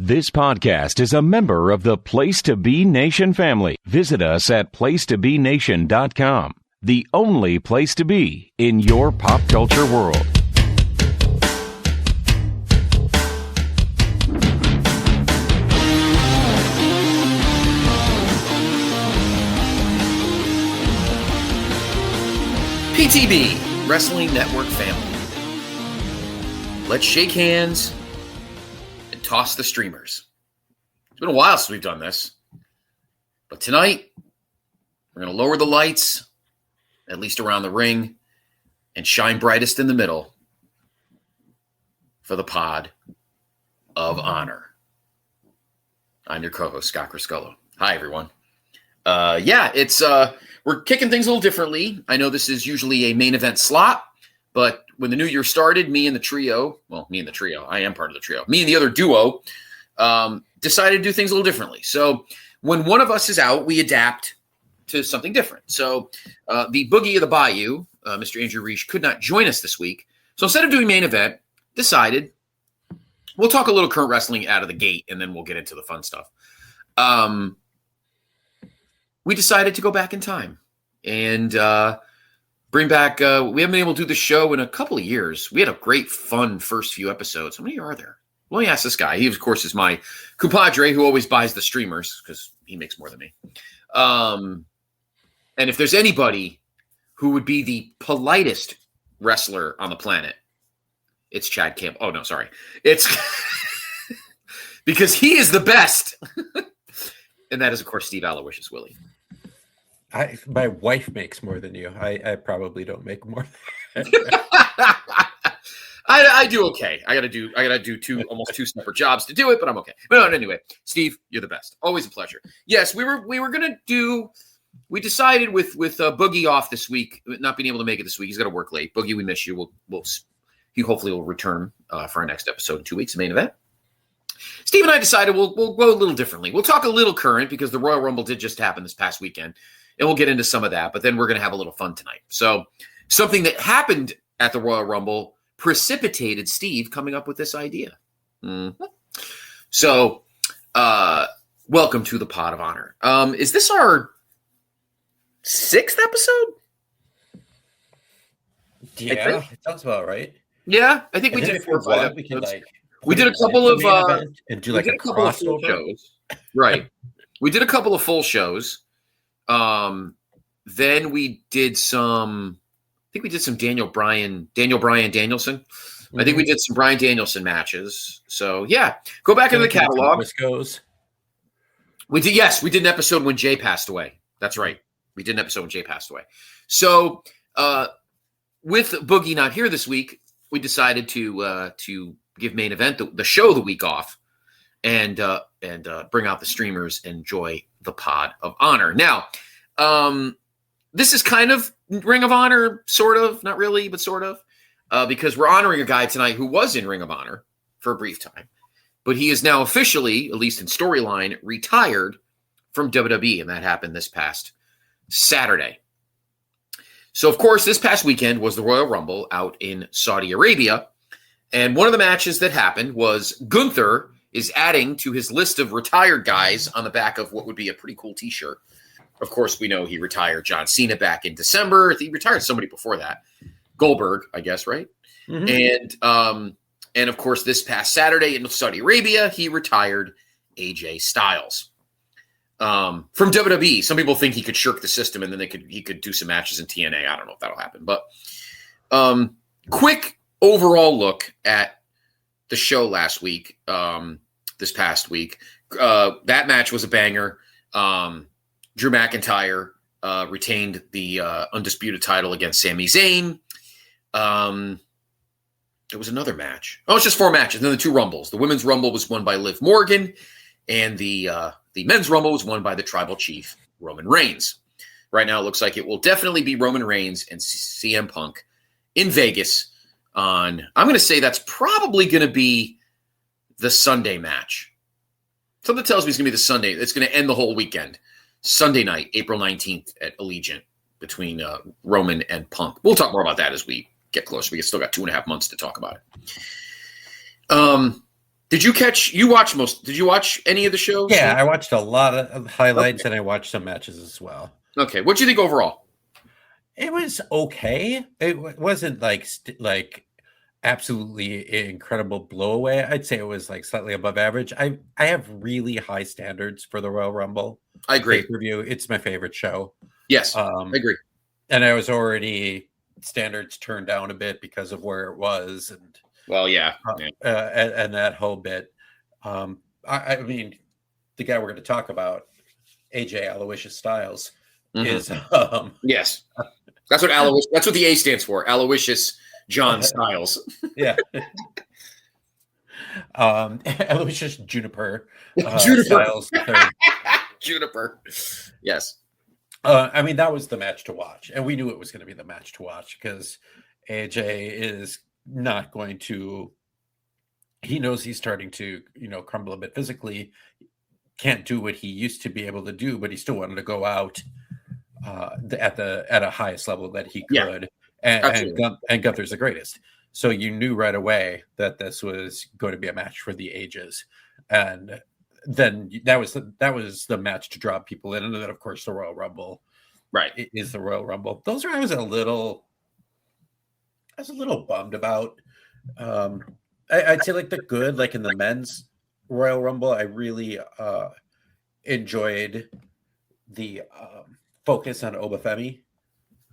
This podcast is a member of the Place to Be Nation family. Visit us at placetobenation.com, the only place to be in your pop culture world. PTB, Wrestling Network family. Let's shake hands and toss the streamers. It's been a while since we've done this. But tonight, we're going to lower the lights, at least around the ring, and shine brightest in the middle for the Pod of Honor. I'm your co-host, Scott Criscuolo. Hi, everyone. We're kicking things a little differently. I know this is usually a main event slot, but when the new year started, me and the trio, I am part of the trio, me and the other duo, decided to do things a little differently. So when one of us is out, we adapt to something different. So the Boogie of the Bayou, Mr. Andrew Reich, could not join us this week. So instead of doing main event, decided we'll talk a little current wrestling out of the gate, and then we'll get into the fun stuff. We decided to go back in time and bring back we haven't been able to do the show in a couple of years. We had a great, fun first few episodes. How many are there? Well, let me ask this guy. He, of course, is my compadre who always buys the streamers because he makes more than me. And if there's anybody who would be the politest wrestler on the planet, it's Chad Campbell. Oh, no, sorry. It's because he is the best. And that is, of course, Steve Aloysius Willie. My wife makes more than you. I probably don't make more. I do okay. I gotta do almost two separate jobs to do it, but I'm okay. But no, anyway, Steve, you're the best. Always a pleasure. Yes, we were gonna do. We decided with Boogie off this week, not being able to make it this week. He's got to work late. Boogie, we miss you. He hopefully will return for our next episode in 2 weeks, the main event. Steve and I decided we'll go a little differently. We'll talk a little current because the Royal Rumble did just happen this past weekend, and we'll get into some of that, but then we're going to have a little fun tonight. So something that happened at the Royal Rumble precipitated Steve coming up with this idea. Mm-hmm. So welcome to the Pod of Honor. Is this our 6th episode? Yeah, it sounds about right. Yeah, I think we did 4 or 5 episodes. We did a couple of and do like a crossover shows. Right. We did a couple of full shows. Then we did some. I think we did some Danielson. Mm-hmm. I think we did some Bryan Danielson matches. So yeah, go back into the catalog. We did. Yes, we did an episode when Jay passed away. That's right. We did an episode when Jay passed away. So with Boogie not here this week, we decided to give main event the show the week off and bring out the streamers and enjoy the Pod of Honor. Now, this is kind of Ring of Honor, sort of, not really, but sort of, because we're honoring a guy tonight who was in Ring of Honor for a brief time, but he is now officially, at least in storyline, retired from WWE, and that happened this past Saturday. So, of course, this past weekend was the Royal Rumble out in Saudi Arabia. And one of the matches that happened was Gunther is adding to his list of retired guys on the back of what would be a pretty cool T-shirt. Of course, we know he retired John Cena back in December. He retired somebody before that. Goldberg, I guess, right? Mm-hmm. And of course, this past Saturday in Saudi Arabia, he retired AJ Styles from WWE. Some people think he could shirk the system and then he could do some matches in TNA. I don't know if that'll happen. But quick overall look at the show last week, this past week. That match was a banger. Drew McIntyre retained the undisputed title against Sami Zayn. There was another match. Oh, it's just 4 matches. And then the 2 Rumbles. The Women's Rumble was won by Liv Morgan, and the Men's Rumble was won by the Tribal Chief, Roman Reigns. Right now, it looks like it will definitely be Roman Reigns and CM Punk in Vegas on, I'm going to say that's probably going to be the Sunday match. Something tells me it's going to be the Sunday. It's going to end the whole weekend. Sunday night, April 19th at Allegiant between Roman and Punk. We'll talk more about that as we get closer. We still got 2.5 months to talk about it. Did you watch any of the shows? Yeah, I watched a lot of highlights and I watched some matches as well. Okay. What do you think overall? It was okay. It wasn't like absolutely incredible blow-away. I'd say it was like slightly above average. I have really high standards for the Royal Rumble. I agree. Pay-per-view. It's my favorite show. Yes, I agree. And I was already standards turned down a bit because of where it was, and and that whole bit. I mean, the guy we're going to talk about, AJ Aloysius Styles, is yes. That's what the A stands for. Aloysius John Styles. Yeah. Aloysius Juniper. Styles. Juniper. Yes. I mean, that was the match to watch. And we knew it was going to be the match to watch because AJ is not going to. He knows he's starting to, crumble a bit physically. Can't do what he used to be able to do, but he still wanted to go out at a highest level that he could. Yeah, and Gunther's the greatest. So you knew right away that this was going to be a match for the ages. And then that was the match to draw people in. And then, of course, the Royal Rumble. Right. It is the Royal Rumble. Those are I was a little bummed about. I'd say like the good, like in the men's Royal Rumble, I really enjoyed the focus on Obafemi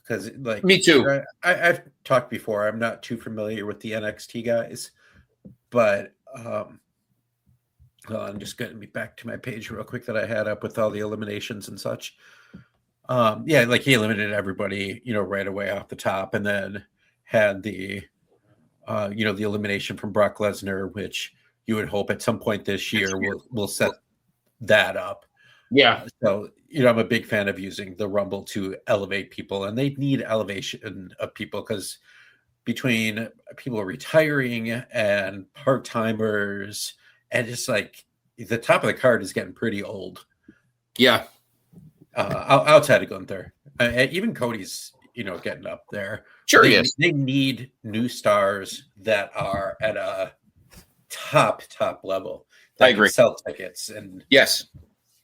because, like, me too. I've talked before. I'm not too familiar with the NXT guys, but I'm just going to be back to my page real quick that I had up with all the eliminations and such. Yeah, like he eliminated everybody, right away off the top, and then had the the elimination from Brock Lesnar, which you would hope at some point this year will set that up. Yeah. So, I'm a big fan of using the Rumble to elevate people, and they need elevation of people because between people retiring and part-timers and just like the top of the card is getting pretty old. Yeah. Outside of Gunther, even Cody's, getting up there. Sure, yes. They need new stars that are at a top level. That I agree. Can sell tickets, and yes,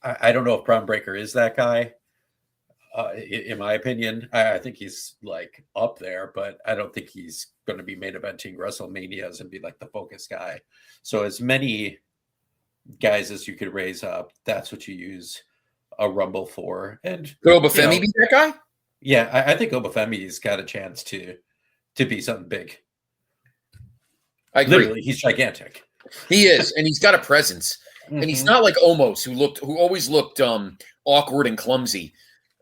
I don't know if Braun Breaker is that guy. In my opinion, I think he's like up there, but I don't think he's going to be main eventing WrestleManias and be like the focus guy. So as many guys as you could raise up, that's what you use a Rumble for. And could Obafemi be that guy? Yeah, I think Obafemi's got a chance to be something big. I agree. Literally, he's gigantic. He is, and he's got a presence. And he's not like Omos, who always looked awkward and clumsy.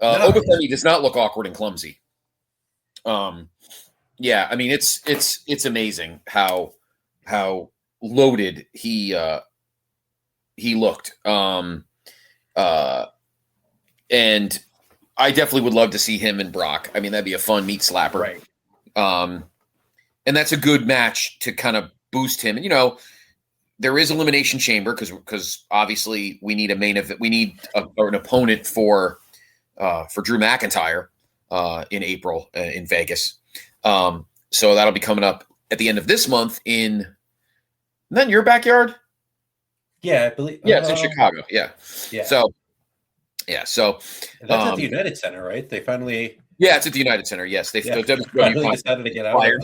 Obafemi does not look awkward and clumsy. Yeah, I mean it's amazing how loaded he looked. And I definitely would love to see him and Brock. I mean, that'd be a fun meat slapper. Right. And that's a good match to kind of boost him. And, there is Elimination Chamber because obviously we need a main event. We need an opponent for Drew McIntyre in April in Vegas. So that'll be coming up at the end of this month in your backyard. Yeah, I believe. Yeah, it's in Chicago. Yeah. So that's at the United Center, right? They finally. Yeah, it's at the United Center. Yes, they finally decided to get out of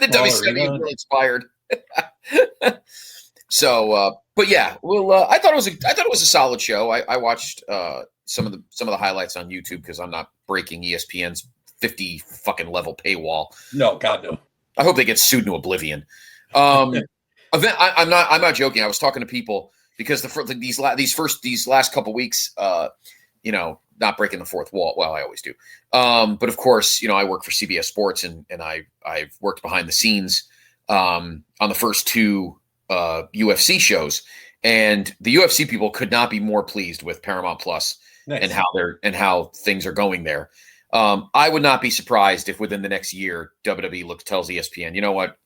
the WCW really expired. So, but yeah, well, I thought it was a solid show. I watched some of the highlights on YouTube because I'm not breaking ESPN's 50 fucking level paywall. No, God no. I hope they get sued into oblivion. I'm not joking. I was talking to people because these last couple weeks, not breaking the fourth wall. Well, I always do. But of course, I work for CBS Sports and I've worked behind the scenes on the first two UFC shows, and the UFC people could not be more pleased with Paramount Plus. Nice. and how things are going there. I would not be surprised if within the next year WWE tells ESPN, you know what,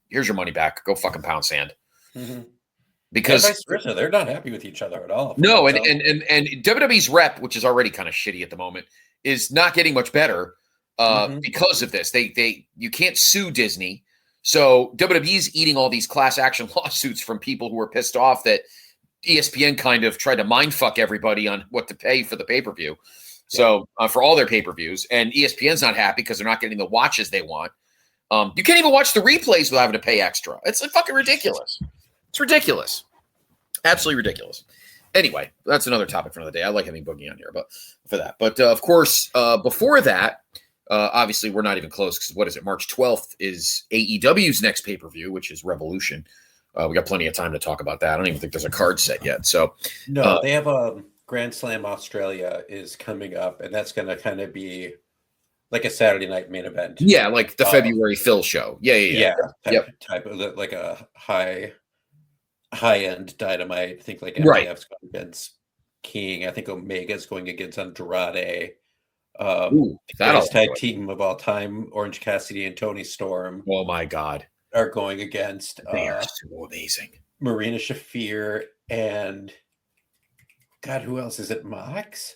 here's your money back. Go fucking pound sand. Mm-hmm. Because vice versa, they're not happy with each other at all. No, and WWE's rep, which is already kind of shitty at the moment, is not getting much better because of this. You can't sue Disney, So WWE's eating all these class action lawsuits from people who are pissed off that ESPN kind of tried to mindfuck everybody on what to pay for the pay-per-view. So for all their pay-per-views, and ESPN's not happy because they're not getting the watches they want. You can't even watch the replays without having to pay extra. It's fucking ridiculous. It's ridiculous. Absolutely ridiculous. Anyway, that's another topic for another day. I like having Boogie on here, but for that. But of course, before that, obviously we're not even close because what is it? March 12th is AEW's next pay-per-view, which is Revolution. We got plenty of time to talk about that. I don't even think there's a card set yet. So no, they have a Grand Slam Australia is coming up, and that's going to kind of be like a Saturday night main event. Yeah, like the February Phil show. Yeah. Type of like a high end Dynamite. I think like MJF's going against King. I think Omega's going against Andrade. Biggest tag team of all time, Orange Cassidy and Tony Storm. Oh my God, are going against. They are so amazing. Marina Shafir and God, who else is it? Mox?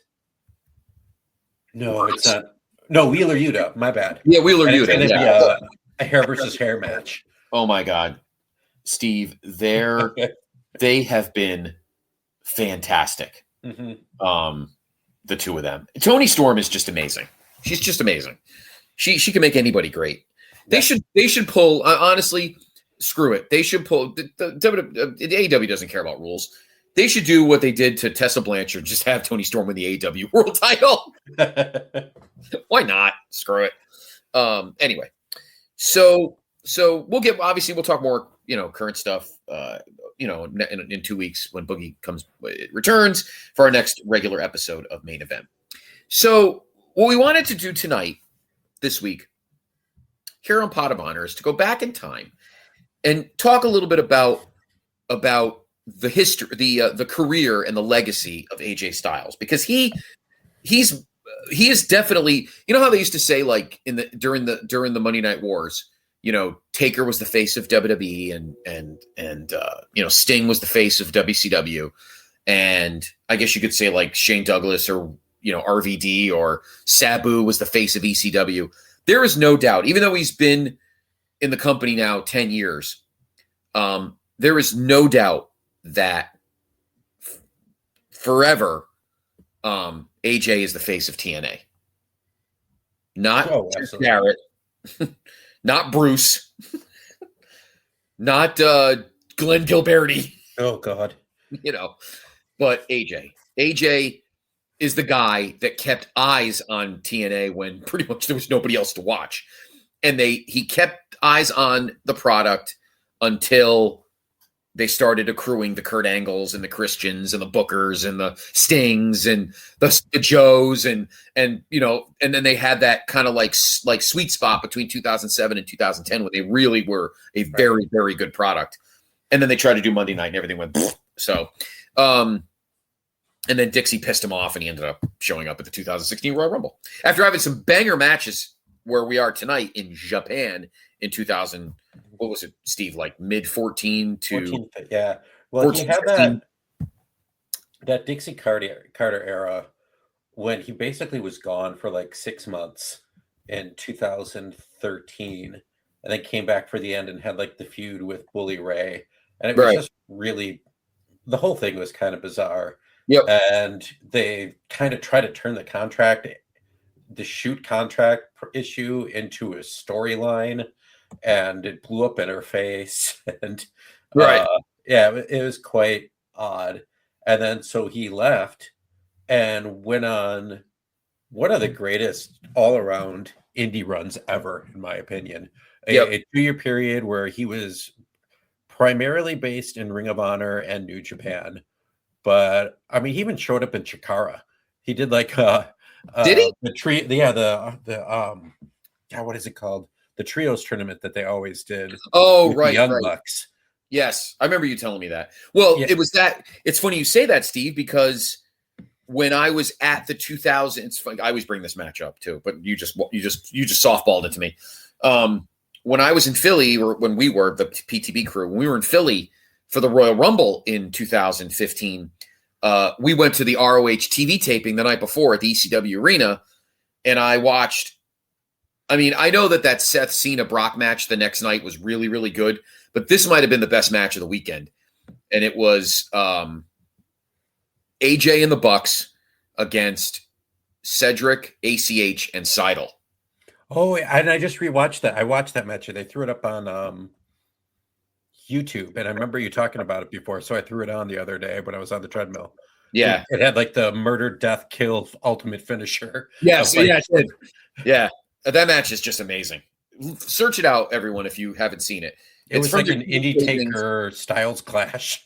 No, it's not. No, Wheeler Yuta. My bad. Yeah, Wheeler Yuta. It's going to be a hair versus hair match. Oh my God, Steve, they have been fantastic. Mm-hmm. The two of them. Toni Storm is just amazing. She's just amazing. She can make anybody great. They should pull. Honestly, screw it. They should pull. The AEW doesn't care about rules. They should do what they did to Tessa Blanchard. Just have Toni Storm win the AEW World Title. Why not? Screw it. Anyway, so we'll talk more. Current stuff. In 2 weeks when Boogie returns for our next regular episode of Main Event. So what we wanted to do tonight, this week, here on Pot of Honor, is to go back in time and talk a little bit about the history, the career and the legacy of AJ Styles, because he is definitely, how they used to say, like during the Monday Night Wars, Taker was the face of WWE and Sting was the face of WCW. And I guess you could say like Shane Douglas or, RVD or Sabu was the face of ECW. There is no doubt, even though he's been in the company now 10 years, there is no doubt that forever AJ is the face of TNA. Not Barrett. Not Bruce, not Glenn Gilberti. Oh, God. But AJ. AJ is the guy that kept eyes on TNA when pretty much there was nobody else to watch. And he kept eyes on the product until they started accruing the Kurt Angles and the Christians and the Bookers and the Stings and the Joes and then they had that kind of like sweet spot between 2007 and 2010 when they really were a very, very good product. And then they tried to do Monday Night and everything went so. And then Dixie pissed him off and he ended up showing up at the 2016 Royal Rumble after having some banger matches where we are tonight in Japan in 2000. What was it, Steve? Like mid 14 to 14, yeah. Well, 14, he had that Dixie Carter era when he basically was gone for like 6 months in 2013, and then came back for the end and had like the feud with Bully Ray, and it was just really, the whole thing was kind of bizarre. Yep. And they kind of tried to turn the shoot contract issue into a storyline. And it blew up in her face, and it was quite odd. And then so he left and went on one of the greatest all-around indie runs ever, in my opinion. A 2-year period where he was primarily based in Ring of Honor and New Japan, but I mean, he even showed up in Chikara. He did like did he? What is it called? The trios tournament that they always did. Oh, right. The Young Bucks. Yes. I remember you telling me that. Well, It was that. It's funny you say that, Steve, because when I was at the 2000, it's funny, I always bring this match up too, but you just softballed it to me. When I was in Philly, or when we were the PTB crew, when we were in Philly for the Royal Rumble in 2015, we went to the ROH TV taping the night before at the ECW arena, and I watched I mean, I know that Seth Cena Brock match the next night was really, really good, but this might have been the best match of the weekend. And it was AJ and the Bucks against Cedric, ACH, and Seidel. Oh, and I just rewatched that. I watched that match. They threw it up on YouTube, and I remember you talking about it before, so I threw it on the other day when I was on the treadmill. Yeah. It had like the murder, death, kill, ultimate finisher. Yes, yeah, it did. Yeah. That match is just amazing. Search it out, everyone, if you haven't seen it. It was like an Indie Taker Styles Clash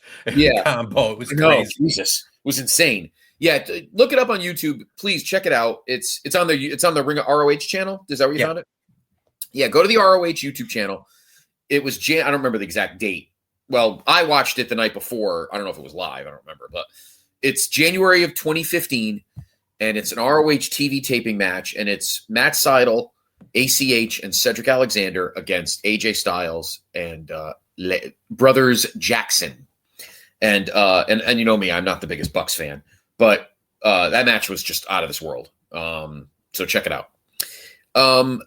combo. It was crazy. No, Jesus. It was insane. Yeah, look it up on YouTube. Please check it out. It's on the Ring of ROH channel. Is that where you found it? Yeah, go to the ROH YouTube channel. It was I don't remember the exact date. Well, I watched it the night before. I don't know if it was live. I don't remember, but it's January of 2015, and it's an ROH TV taping match, and it's Matt Seidel, ACH, and Cedric Alexander against AJ Styles and Brothers Jackson. And you know me, I'm not the biggest Bucks fan, but that match was just out of this world. So check it out.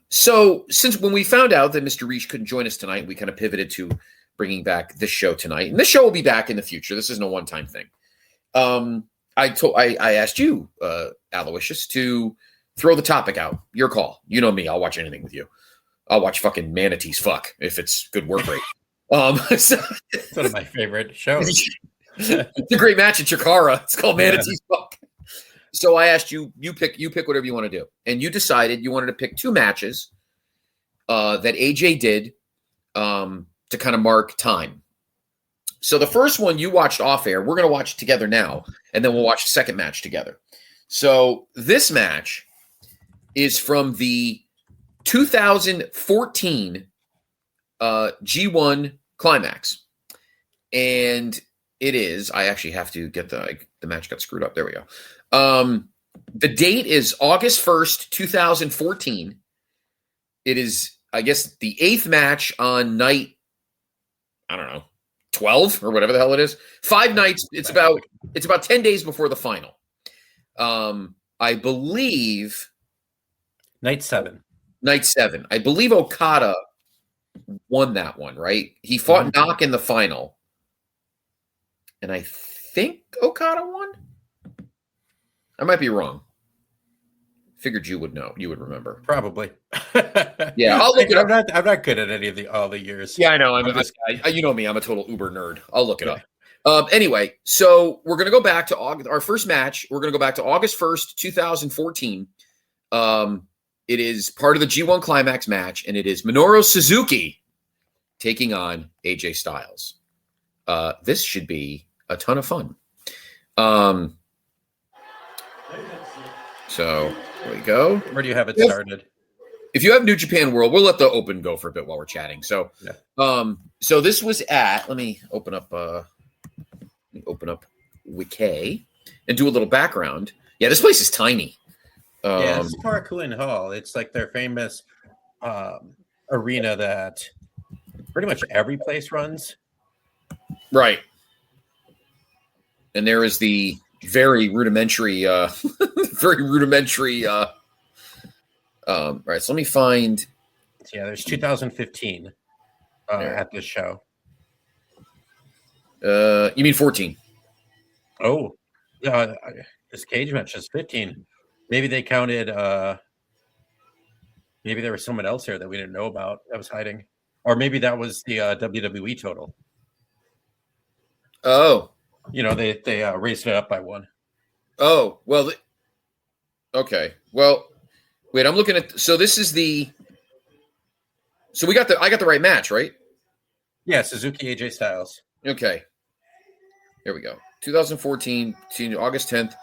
So since when we found out that Mr. Reach couldn't join us tonight, we kind of pivoted to bringing back this show tonight, and this show will be back in the future. This isn't a one-time thing. I asked you, Aloysius, to throw the topic out. Your call. You know me. I'll watch anything with you. I'll watch fucking manatees fuck if it's good work rate. It's one of my favorite shows. It's a great match at Chikara. It's called Manatees Fuck. So I asked you, you pick whatever you want to do. And you decided you wanted to pick two matches that AJ did to kind of mark time. So the first one you watched off air, we're going to watch together now, and then we'll watch the second match together. So this match is from the 2014 G1 Climax. And it is, I actually have to get the match got screwed up. There we go. The date is August 1st, 2014. It is, I guess, the 8th match on night, I don't know, 12 or whatever the hell it is. 5 nights. It's about 10 days before the final. I believe night 7. I believe Okada won that one, right? He fought Knock in the final. And I think Okada won. I might be wrong. Figured you would know. You would remember. Probably. Yeah, I'll look it up. I'm not good at any of all the years. Yeah, I know. I'm this guy. You know me. I'm a total Uber nerd. I'll look it up. Anyway, so we're going to go back to our first match. We're going to go back to August 1st, 2014. It is part of the G1 Climax match, and it is Minoru Suzuki taking on AJ Styles. This should be a ton of fun. So there we go. Where do you have it started? If you have New Japan World, we'll let the open go for a bit while we're chatting. So, so this was at. Let me open up Wiki and do a little background. Yeah, this place is tiny. It's Korakuen Hall. It's like their famous arena that pretty much every place runs. Right. And there is the very rudimentary, right. So let me find. Yeah, there's 2015 at this show. You mean 14? Oh, this cage match is 15. Maybe they counted. Maybe there was someone else here that we didn't know about that was hiding, or maybe that was the WWE total. Oh, they raised it up by 1. Oh, well, okay. Well, wait, I'm looking at, so this is so I got the right match, right? Yeah, Suzuki AJ Styles. Okay. Here we go. 2014 to August 10th.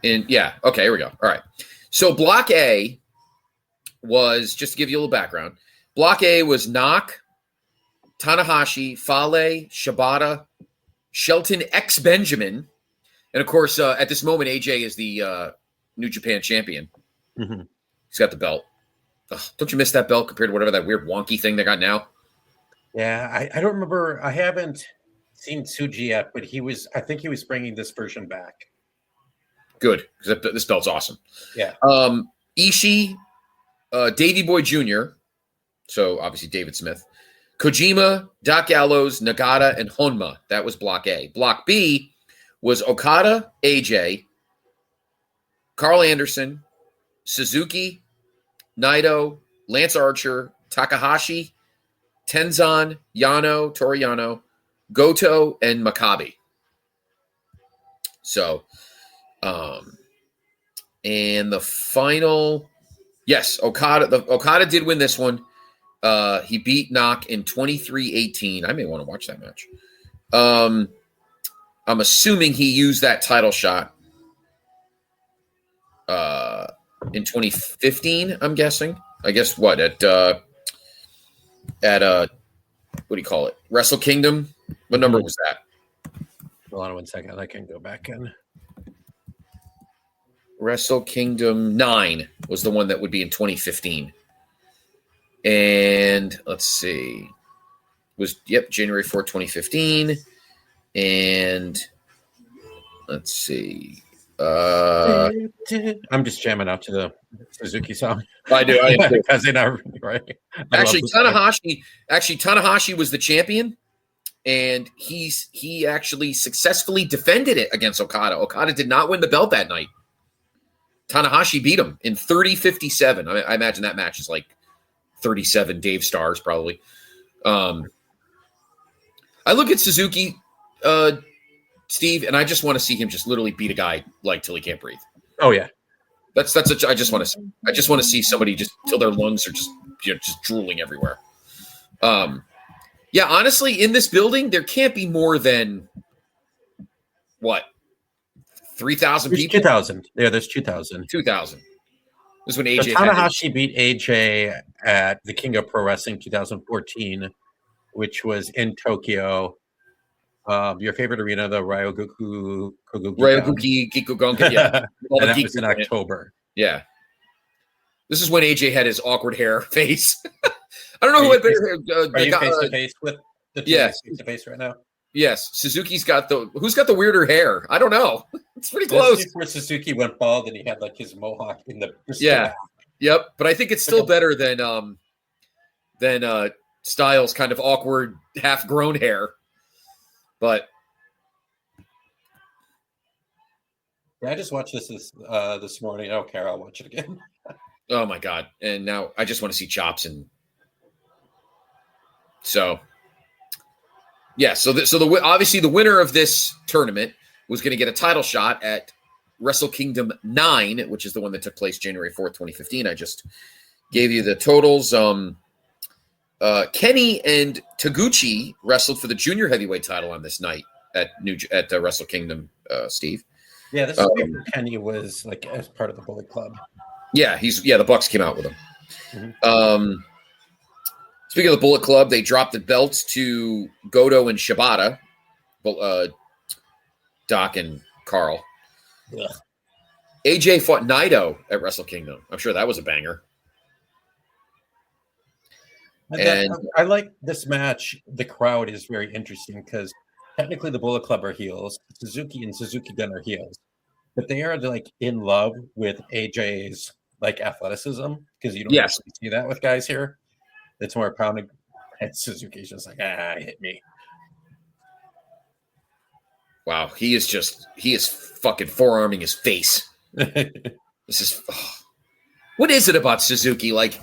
Okay, here we go. All right. So Block A was, just to give you a little background, Block A was Knock, Tanahashi, Fale, Shibata, Shelton X Benjamin, and of course, at this moment, AJ is the New Japan champion. Mm-hmm. He's got the belt. Ugh, don't you miss that belt compared to whatever that weird wonky thing they got now? Yeah, I don't remember. I haven't seen Tsuji yet, but I think he was bringing this version back. Good, because this belt's awesome. Yeah. Ishii, Davey Boy Jr., so obviously David Smith, Kojima, Doc Gallows, Nagata, and Honma. That was Block A. Block B was Okada, AJ, Carl Anderson, Suzuki, Naito, Lance Archer, Takahashi, Tenzan, Yano, Toru Yano, Goto, and Maccabi. So, and the final, yes, Okada did win this one. He beat Knock in 23-18. I may want to watch that match. I'm assuming he used that title shot in 2015, I'm guessing. I guess what at what do you call it? Wrestle Kingdom? What number was that? Hold on 1 second. I can go back in. Wrestle Kingdom 9 was the one that would be in 2015. And let's see. January 4th, 2015. And let's see. I'm just jamming out to the Suzuki song. I do. Because they're not right. Tanahashi was the champion, and he actually successfully defended it against Okada. Okada did not win the belt that night. Tanahashi beat him in 30-57. I imagine that match is like 37 Dave Stars probably. I look at Suzuki, Steve, and I just want to see him just literally beat a guy like till he can't breathe. Oh yeah, I just want to see somebody just till their lungs are just drooling everywhere. Yeah, honestly, in this building there can't be more than what 3,000 people. 2,000. Yeah, there's 2,000. 2,000. This is when AJ. So Tanahashi beat AJ at the King of Pro Wrestling 2014, which was in Tokyo. Your favorite arena, the Ryogoku Gikugonka, yeah. And that was in October. Yeah. This is when AJ had his awkward hair face. I don't know who had better hair. Are you face to face with the two face to face right now? Yes. Suzuki's got who's got the weirder hair? I don't know. It's pretty close. This is where Suzuki went bald and he had like his mohawk in the yeah. Yep. But I think it's still better than Styles' kind of awkward half grown hair. But yeah, I just watched this morning. I don't care. I'll watch it again. Oh my God. And now I just want to see chops. And so, yeah. So obviously the winner of this tournament was going to get a title shot at Wrestle Kingdom 9, which is the one that took place January 4th, 2015. I just gave you the totals. Kenny and Taguchi wrestled for the junior heavyweight title on this night at Wrestle Kingdom, Steve. Yeah, this is where Kenny was like as part of the Bullet Club. Yeah, the Bucks came out with him. Mm-hmm. Speaking of the Bullet Club, they dropped the belts to Goto and Shibata, Doc and Carl. Ugh. AJ fought Naito at Wrestle Kingdom. I'm sure that was a banger. And I like this match. The crowd is very interesting because technically the Bullet Club are heels. Suzuki and Suzuki Gun are heels. But they are like in love with AJ's like athleticism because you don't actually see that with guys here. It's more pounding. And Suzuki's just like, hit me. Wow, he is fucking forearming his face. This is what is it about Suzuki? Like,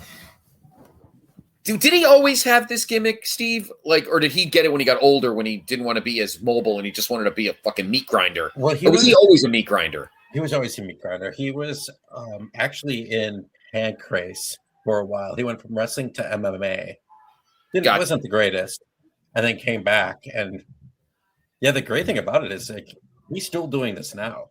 did he always have this gimmick, Steve? Like, or did he get it when he got older, when he didn't want to be as mobile and he just wanted to be a fucking meat grinder? Well, was he always a meat grinder? He was always a meat grinder. He was actually in Pancrase for a while. He went from wrestling to MMA. Wasn't the greatest, and then came back. And yeah, the great thing about it is like he's still doing this now.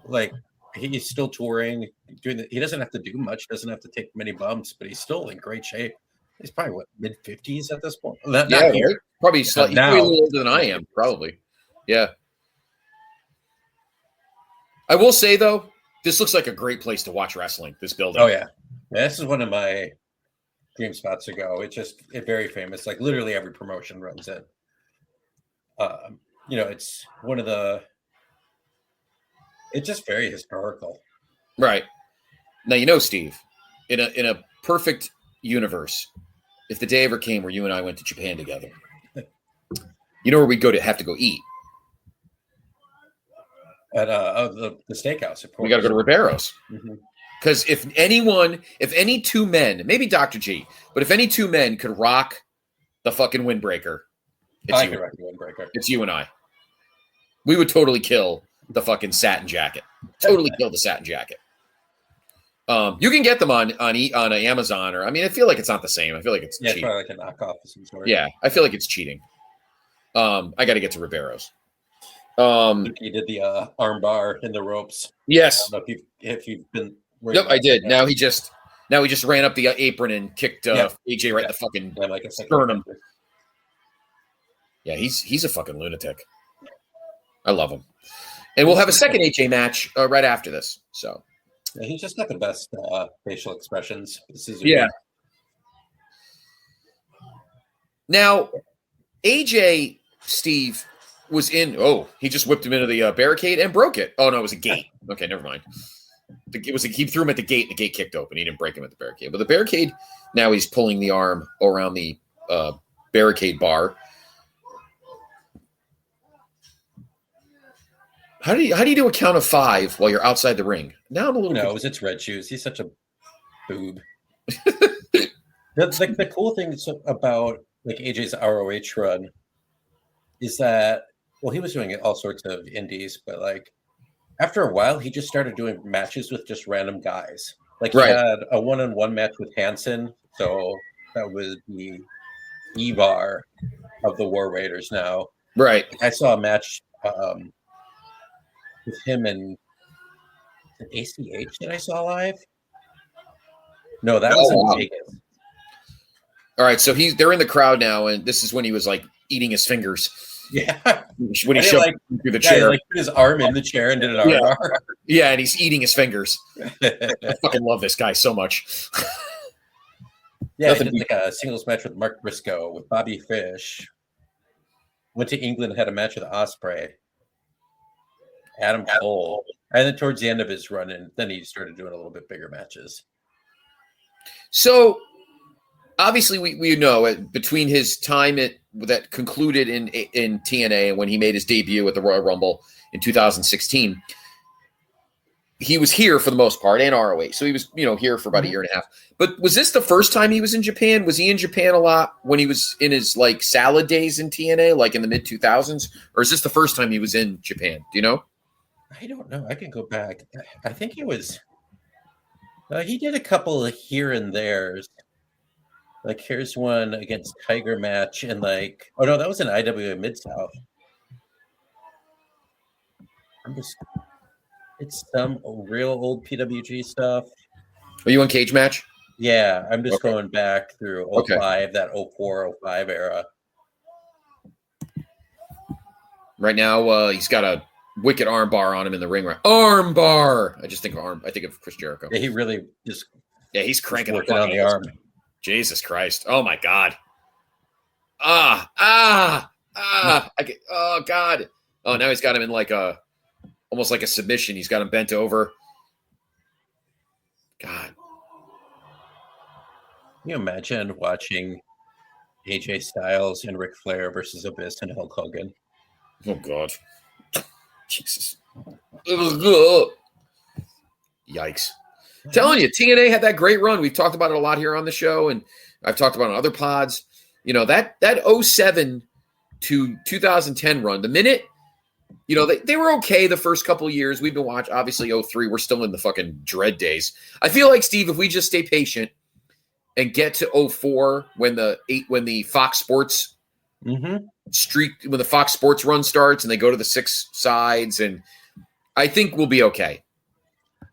Like he's still touring, he doesn't have to do much, doesn't have to take many bumps, but he's still in great shape. He's probably mid-50s at this point. Right? Probably slightly a little older than I am, probably. Yeah. I will say though, this looks like a great place to watch wrestling. This building. Oh yeah, this is one of my dream spots to go. It's very famous. Like literally every promotion runs it. It's one of the. It's just very historical. Right. Now, Steve, in a perfect universe, if the day ever came where you and I went to Japan together, you know where we'd have to go eat? At the steakhouse, of course. We got to go to Ribeiro's. Because if any two men, maybe Dr. G, but if any two men could rock the fucking windbreaker, it's you and I. We would totally kill the fucking satin jacket. Totally kill the satin jacket. You can get them on Amazon, or I feel like it's not the same. I feel like it's cheating. It's probably like a knockoff of some sort. Yeah, I feel like it's cheating. I got to get to Ribeiro's. He did the arm bar in the ropes. Yes. I don't know if you've been. Yep, I did. Now he just ran up the apron and kicked AJ right in the fucking sternum. Yeah, he's a fucking lunatic. I love him. And we'll have a second AJ match right after this. So yeah, he's just got the best facial expressions. Yeah. Now, AJ Steve was in. Oh, he just whipped him into the barricade and broke it. Oh no, it was a gate. Okay, never mind. He threw him at the gate, and the gate kicked open. He didn't break him at the barricade, but the barricade. Now he's pulling the arm around the barricade bar. How do you do a count of 5 while you're outside the ring? Now I'm a little. No, it's Red Shoes. He's such a boob. The cool thing about like AJ's ROH run is that he was doing all sorts of indies, but like after a while, he just started doing matches with just random guys. Like he had a one-on-one match with Hanson, so that was the E-Bar of the War Raiders now. Right. I saw a match with him and ACH that I saw live. No, that was in Vegas. All right, so they're in the crowd now, and this is when he was like eating his fingers. Yeah, when he shoved through the chair, he put his arm in the chair and did an arm bar. Yeah, and he's eating his fingers. I fucking love this guy so much. Yeah, he did like a singles match with Mark Briscoe with Bobby Fish. Went to England, had a match with Ospreay, Adam Cole, and then towards the end of his run, and then he started doing a little bit bigger matches. So obviously, we know between his time that concluded in TNA and when he made his debut at the Royal Rumble in 2016, he was here for the most part and ROH. So he was, here for about a year and a half. But was this the first time he was in Japan? Was he in Japan a lot when he was in his like salad days in TNA, like in the mid 2000s, or is this the first time he was in Japan? Do you know? I don't know. I can go back. I think he was. He did a couple of here and there's. Like here's one against Tiger match and like that was an IWA Mid-South. It's some real old PWG stuff. Are you on Cage Match? Yeah, I'm just going back through 05, that 04, 05 era. Right now, he's got a wicked arm bar on him in the ring. Right? Arm bar. I just think of arm. I think of Chris Jericho. Yeah, he really just. Yeah, he's cranking working on the arm. Jesus Christ! Oh my God! Oh God! Oh, now he's got him in like almost like a submission. He's got him bent over. God! Can you imagine watching AJ Styles and Ric Flair versus Abyss and Hulk Hogan? Oh God! Jesus! Yikes! Telling you, TNA had that great run. We've talked about it a lot here on the show, and I've talked about it on other pods. That 07 to 2010 run, the minute, they were okay the first couple of years. We've been watching, obviously 03, we're still in the fucking dread days. I feel like, Steve, if we just stay patient and get to 04 when the Fox Sports streak, when the Fox Sports run starts and they go to the 6 sides, and I think we'll be okay.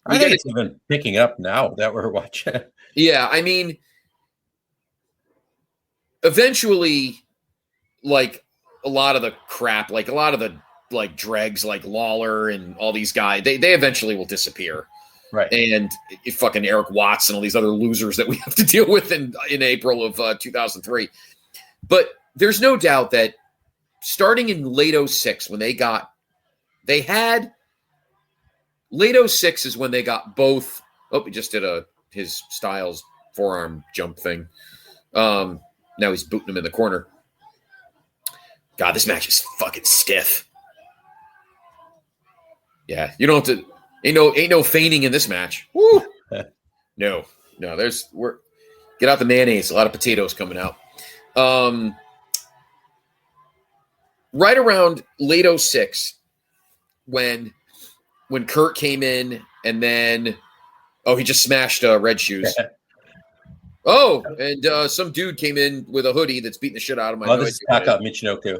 I think it's even picking up now that we're watching. Yeah, I mean, eventually, like a lot of the crap, like a lot of the like dregs, like Lawler and all these guys, they eventually will disappear. Right. And fucking Eric Watts and all these other losers that we have to deal with in April of 2003. But there's no doubt that starting in late 06, when late 06 is when they got both. Oh, we just did a his Styles forearm jump thing. Now he's booting him in the corner. God, this match is fucking stiff. Yeah, you don't have to. Ain't no feigning in this match. Woo! No. Get out the mayonnaise. A lot of potatoes coming out. Right around late 06, when Kurt came in, and then he just smashed Red Shoes. And some dude came in with a hoodie that's beating the shit out of my. Oh, this is Taka Michinoku.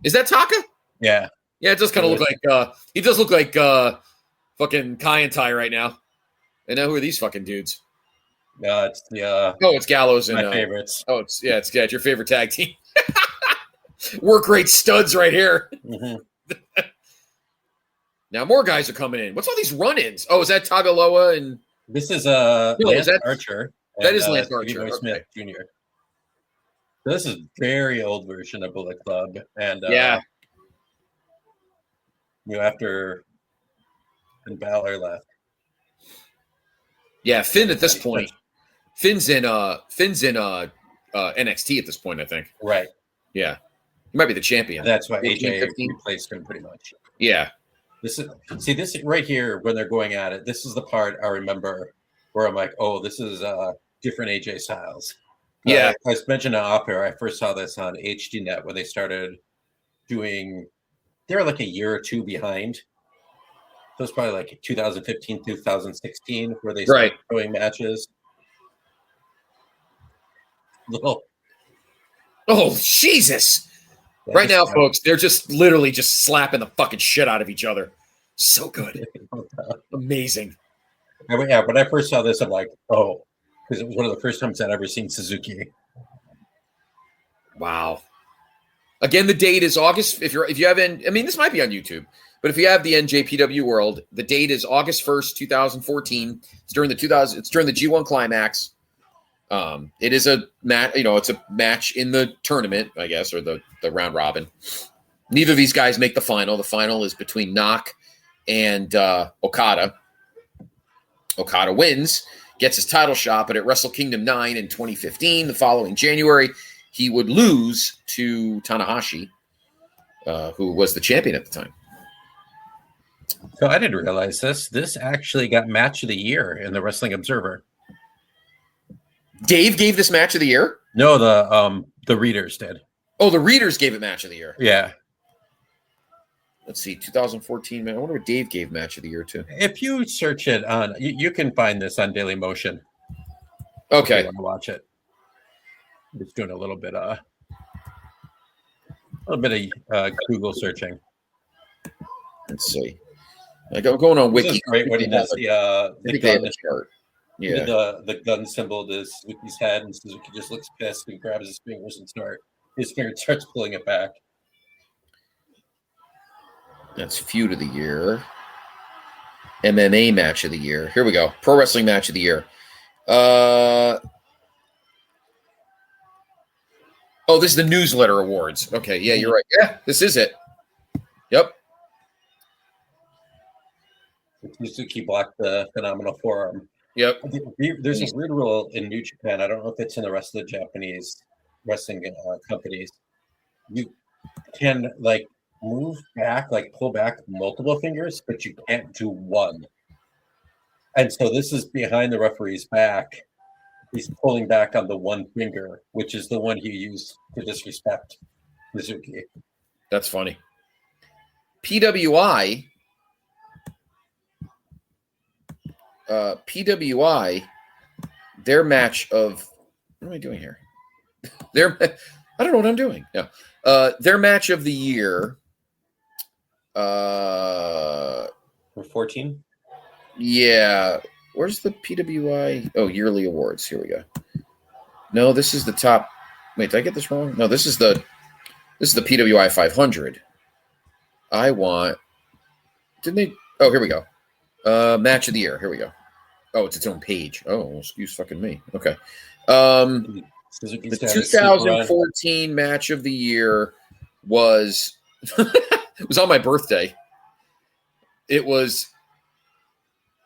Is that Taka? Yeah. Yeah, it does kind of look like he does look like fucking Kai and Tai right now. And now who are these fucking dudes? It's the it's Gallows and my favorites. It's your favorite tag team. Work rate studs right here. Mm-hmm. Now more guys are coming in. What's all these run-ins? Oh, is that Tagaloa and this is Lance Archer? That is Lance Archer. Okay. Smith Jr. This is very old version of Bullet Club, and after Balor left. Yeah, Finn at this point. Finn's in NXT at this point, I think. Right. Yeah. He might be the champion. That's why AJ replaced him pretty much. Yeah. This right here when they're going at it. This is the part I remember where I'm like, oh, this is different AJ Styles. Yeah. I mentioned off air. I first saw this on HDNet when they started doing. They were like a year or two behind. So it's probably like 2015, 2016, where they started doing matches. Oh, Jesus. Yeah, right now, folks, they're just literally just slapping the fucking shit out of each other. So good. Amazing. Yeah, when I first saw this, I'm like, oh, because it was one of the first times I'd ever seen Suzuki. Wow. Again, the date is August. If you haven't, I mean, this might be on YouTube, but if you have the NJPW World, the date is August 1st, 2014. It's during the G1 Climax. It is a match, it's a match in the tournament, I guess, or the round robin. Neither of these guys make the final. The final is between Knock and Okada. Okada wins, gets his title shot, but at Wrestle Kingdom 9 in 2015, the following January, he would lose to Tanahashi, who was the champion at the time. So I didn't realize this. This actually got Match of the Year in the Wrestling Observer. Dave gave this Match of the Year? No, the readers did. Oh, the readers gave it Match of the Year. Yeah. Let's see, 2014. Man, I wonder what Dave gave Match of the Year to. If you search it on, you can find this on Daily Motion. Okay. If you want to watch it. I'm just doing a little bit of Google searching. Let's see. Going on Wiki. Great when he does the gun chart. Yeah. The gun symbol to Suzuki's head, and Suzuki just looks pissed and grabs his fingers and starts pulling it back. That's Feud of the Year. MMA Match of the Year. Here we go. Pro Wrestling Match of the Year. This is the Newsletter Awards. Okay, yeah, you're right. Yeah, this is it. Yep. Suzuki blocked the phenomenal forearm. Yep. There's a weird rule in New Japan. I don't know if it's in the rest of the Japanese wrestling companies. You can move back, pull back multiple fingers, but you can't do one. And so this is behind the referee's back. He's pulling back on the one finger, which is the one he used to disrespect Suzuki. That's funny. PWI, their match of what am I doing here? I don't know what I'm doing. Yeah, their match of the year. For 14. Yeah. Where's the PWI? Oh, yearly awards. Here we go. No, this is the top. Wait, did I get this wrong? No, this is the PWI 500. I want. Didn't they? Oh, here we go. Match of the year. Here we go. Oh, it's its own page. Oh, excuse fucking me. Okay. The 2014 match of the year was it was on my birthday. It was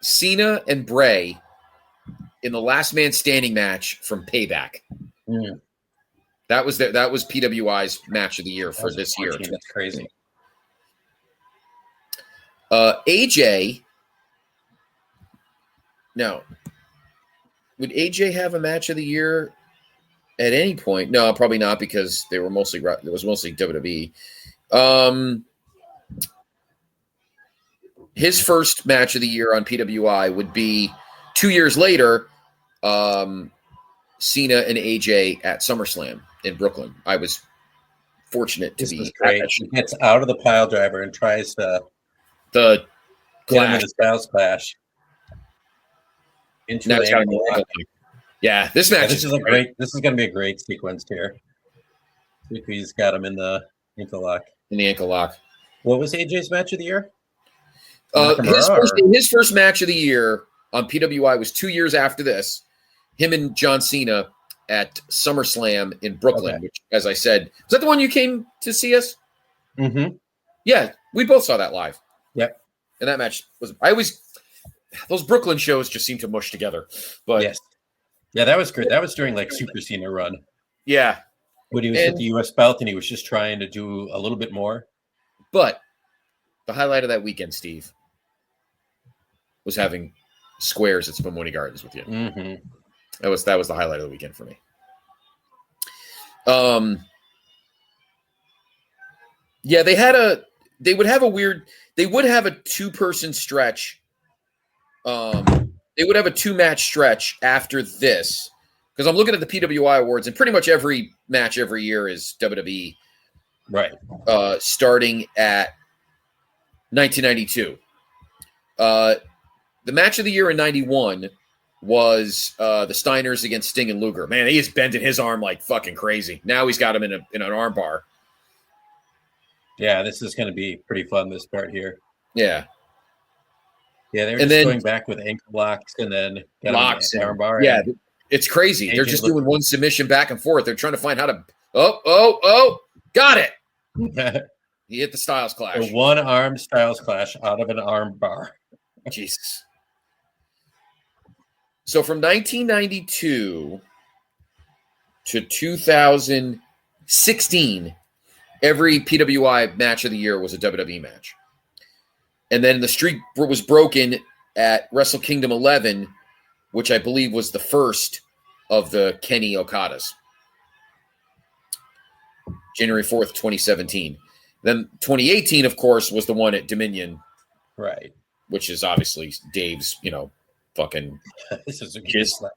Cena and Bray in the last man standing match from Payback. Mm. That was PWI's match of the year for this year. That's crazy. AJ. No. Would AJ have a match of the year at any point? No, probably not, because it was mostly WWE. His first match of the year on PWI would be 2 years later, Cena and AJ at SummerSlam in Brooklyn. I was fortunate to be great. He gets out of the pile driver and tries to the clash. The Styles Clash. Into the ankle lock. Yeah, this match is great. This is going to be a great sequence here. He's got him in the ankle lock. What was AJ's match of the year? His first match of the year on PWI was 2 years after this. Him and John Cena at SummerSlam in Brooklyn, which, as I said, was that the one you came to see us? Mm-hmm. Yeah, we both saw that live. Yep. And that match those Brooklyn shows just seem to mush together. But yes. Yeah, that was great. That was during like Super Cena run. Yeah. When he was at the US belt and he was just trying to do a little bit more. But the highlight of that weekend, Steve, was having squares at Spumoni Gardens with you. Mm-hmm. That was the highlight of the weekend for me. Yeah, they would have a two-person stretch. They would have a 2-match stretch after this, because I'm looking at the PWI awards, and pretty much every match every year is WWE. Right. Starting at 1992. The match of the year in 91 was the Steiners against Sting and Luger. Man, he is bending his arm like fucking crazy. Now he's got him in an arm bar. Yeah, this is going to be pretty fun, this part here. Yeah. Yeah, they're just going back with ankle locks and then locks and arm bar. Yeah, it's crazy. They're just doing one submission back and forth. They're trying to find how to. Oh, got it. He hit the Styles Clash. A one-arm Styles Clash out of an arm bar. Jesus. So from 1992 to 2016, every PWI match of the year was a WWE match. And then the streak was broken at Wrestle Kingdom 11, which I believe was the first of the Kenny Okadas. January 4th, 2017. Then 2018, of course, was the one at Dominion. Right. Which is obviously Dave's, fucking. This is Dave's now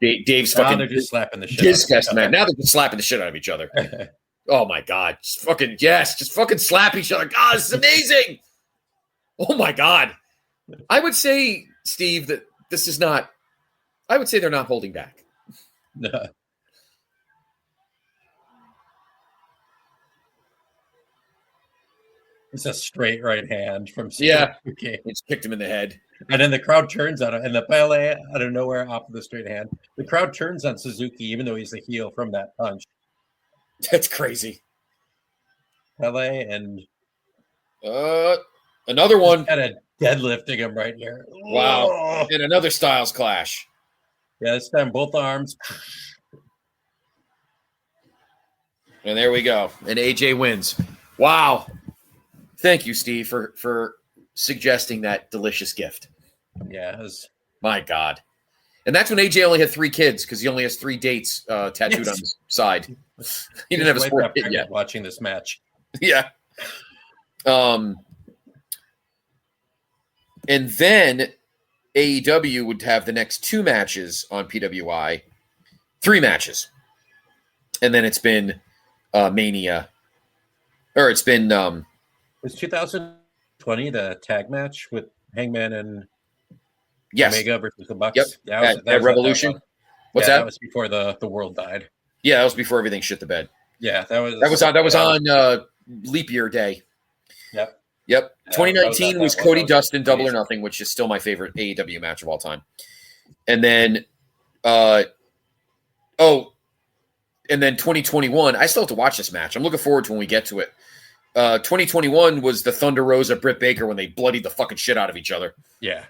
fucking. They're just slapping the shit out of each other. Man. Now they're just slapping the shit out of each other. Oh my God. Just fucking slap each other. God, this is amazing. Oh my God. I would say, Steve, that this is not, I would say they're not holding back. No. It's a straight right hand from Suzuki. Yeah. He just kicked him in the head. And then the crowd turns on him, and the ballet out of nowhere off of the straight hand. The crowd turns on Suzuki, even though he's a heel from that punch. That's crazy. Ballet and another one. Kind of deadlifting him right here. Wow. Oh. And another Styles Clash. Yeah, this time both arms. And there we go. And AJ wins. Wow. Thank you, Steve, for suggesting that delicious gift. Yeah. My God. And that's when AJ only had 3 kids, because he only has 3 dates tattooed on his side. He didn't have a sport kid yet. Watching this match. Yeah. And then AEW would have the next 2 matches on PWI. 3 matches. And then it's been Mania. Or it's been... was 2020 the tag match with Hangman and yes. Omega versus the Bucks? Yep. That was Revolution. What's that? That was before the world died. Yeah, that was before everything shit the bed. Yeah, that was on leap year day. Yep. 2019 was Cody Dustin Double or Nothing, which is still my favorite AEW match of all time. And then and then 2021, I still have to watch this match. I'm looking forward to when we get to it. 2021 was the Thunder Rosa Britt Baker when they bloodied the fucking shit out of each other. Yeah.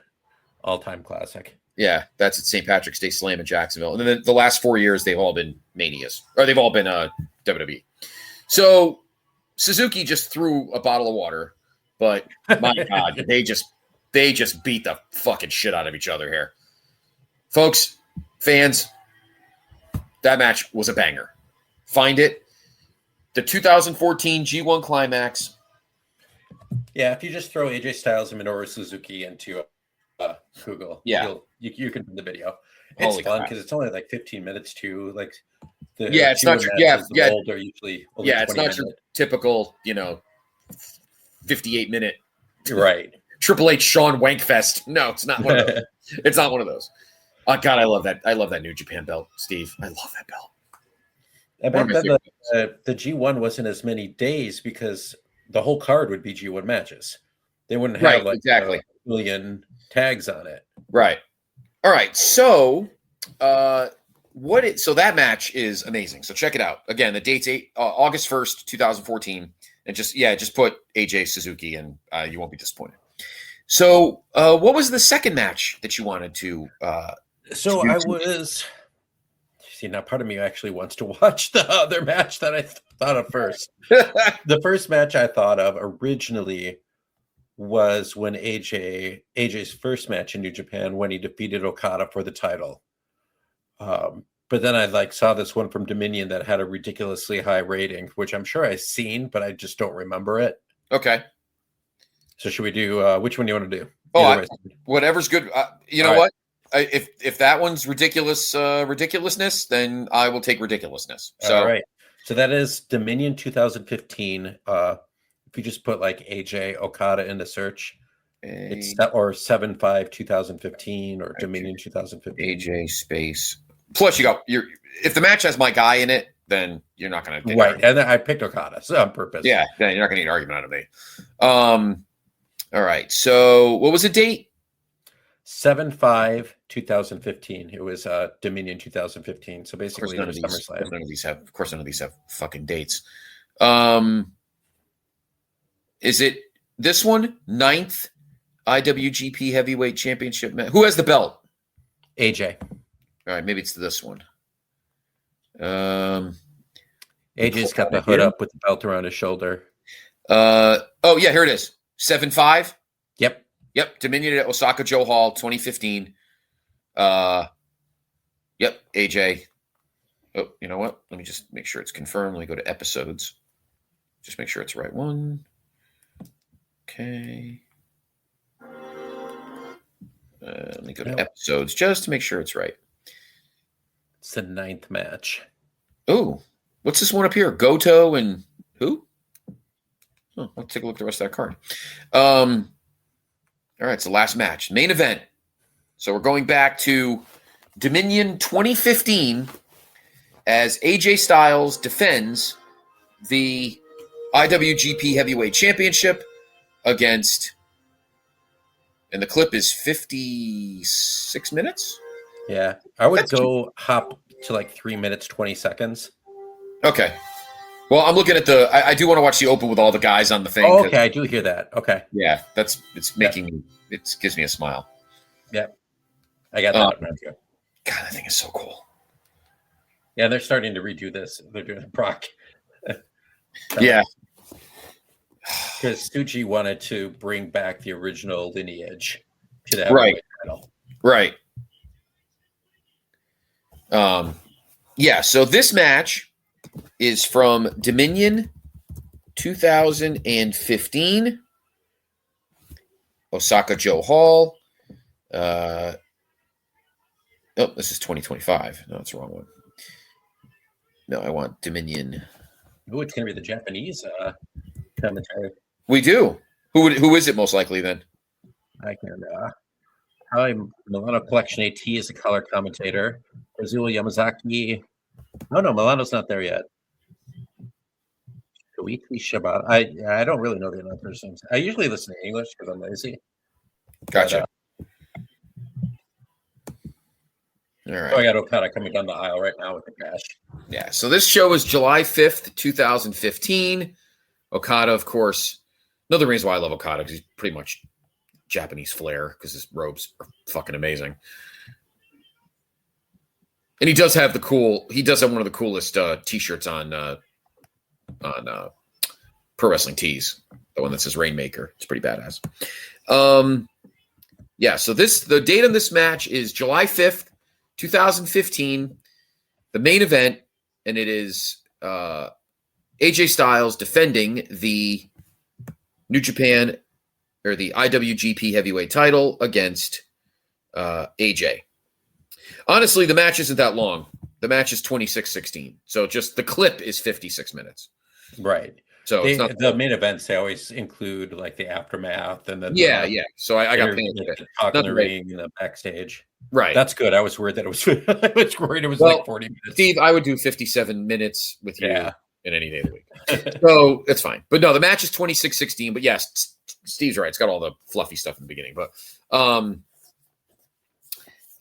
All-time classic. Yeah, that's at St. Patrick's Day Slam in Jacksonville. And then the last 4 years, they've all been Manias. Or they've all been WWE. So Suzuki just threw a bottle of water. But my God, they just beat the fucking shit out of each other here. Folks, fans, that match was a banger. Find it. The 2014 G1 Climax. Yeah, if you just throw AJ Styles and Minoru Suzuki into Google, you can find the video. It's Holy fun because it's only like 15 minutes too. Like it's not your old are usually only it's not your typical 58-minute right Triple H Shawn Wankfest. No, it's not one of those. It's not one of those. Oh God, I love that. I love that New Japan belt, Steve. I love that belt. I bet the G1 wasn't as many days because the whole card would be G1 matches. They wouldn't have exactly a million tags on it. Right. All right. So, so that match is amazing. So check it out. Again, the date's August 1st, 2014, and just put AJ Suzuki, and you won't be disappointed. So, what was the second match that you wanted to? Now part of me actually wants to watch the other match that I thought of first. The first match I thought of originally was when AJ's first match in New Japan when he defeated Okada for the title. But then I saw this one from Dominion that had a ridiculously high rating, which I'm sure I've seen, but I just don't remember it. Okay. So should we do which one do you want to do? Whatever's good. You know what? If that one's ridiculousness, then I will take ridiculousness. So, all right. So that is Dominion 2015. If you just put AJ Okada into search, it's or 7/5/2015 or Dominion 2015. AJ space. Plus, if the match has my guy in it, then you're not going to right. And then I picked Okada on purpose. Yeah, then you're not going to get an argument out of me. All right. So what was the date? 7/5/2015. It was Dominion 2015. So basically, SummerSlam. Of course, none of these have fucking dates. Is it this one? 9th IWGP Heavyweight Championship match. Who has the belt? AJ. All right, maybe it's this one. AJ's got the hood up with the belt around his shoulder. Here it is. 7/5. Yep. Dominion at Osaka Joe Hall, 2015. AJ. Oh, you know what? Let me just make sure it's confirmed. Let me go to episodes. Just make sure it's the right one. Okay. Let me go to episodes just to make sure it's right. It's the 9th match. Oh, what's this one up here? Goto and who? Oh, let's take a look at the rest of that card. All right, it's the last match. Main event. So we're going back to Dominion 2015 as AJ Styles defends the IWGP Heavyweight Championship against, and the clip is 56 minutes? Yeah. I would hop to 3 minutes, 20 seconds. Okay. Well, I'm looking at I do want to watch the open with all the guys on the thing. Oh, okay. I do hear that. Okay. Yeah. It's making me, it gives me a smile. Yeah. I got that. God, that thing is so cool. Yeah. They're starting to redo this. They're doing Brock. Yeah. Because Tsuji wanted to bring back the original lineage to that title. Right. So this match is from Dominion 2015, Osaka Joe Hall. This is 2025. No, it's the wrong one. No, I want Dominion. Oh, it's going to be the Japanese commentary. We do. Who is it most likely then? I can. Milano Collection AT is a color commentator. Kazuo Yamazaki. Oh no, Milano's not there yet. Koichi Shibata. I don't really know the announcers' names. I usually listen to English because I'm lazy. Gotcha. All right. I got Okada coming down the aisle right now with the cash. Yeah. So this show is July 5th, 2015. Okada, of course. Another reason why I love Okada because he's pretty much Japanese flair because his robes are fucking amazing. And he does have one of the coolest t-shirts on Pro Wrestling Tees. The one that says Rainmaker. It's pretty badass. So the date on this match is July 5th, 2015. The main event, and it is AJ Styles defending the New Japan or the IWGP Heavyweight title against AJ. Honestly, the match isn't that long. The match is 26-16. So just the clip is 56 minutes. Right. So it's not the main events, they always include like the aftermath and then So I got paid for it. Talk in the ring and the backstage. Right. That's good. I was worried that it was I was worried it was like 40 minutes. Steve, I would do 57 minutes with you in any day of the week. So it's fine. But no, the match is 26-16. But yes, Steve's right. It's got all the fluffy stuff in the beginning. But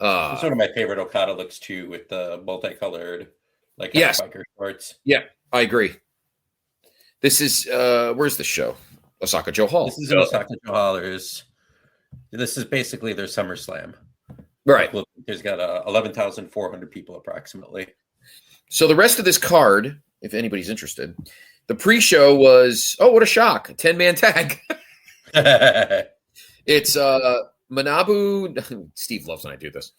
it's one of my favorite Okada looks too, with the multicolored biker shorts. Yeah, I agree. This is where's the show? Osaka Joe Hall. This is Osaka Joe Hall. This is basically their SummerSlam. Right. Look, there's got 11,400 people approximately. So the rest of this card, if anybody's interested, the pre-show was what a shock, a 10-man tag. It's Manabu. Steve loves when I do this.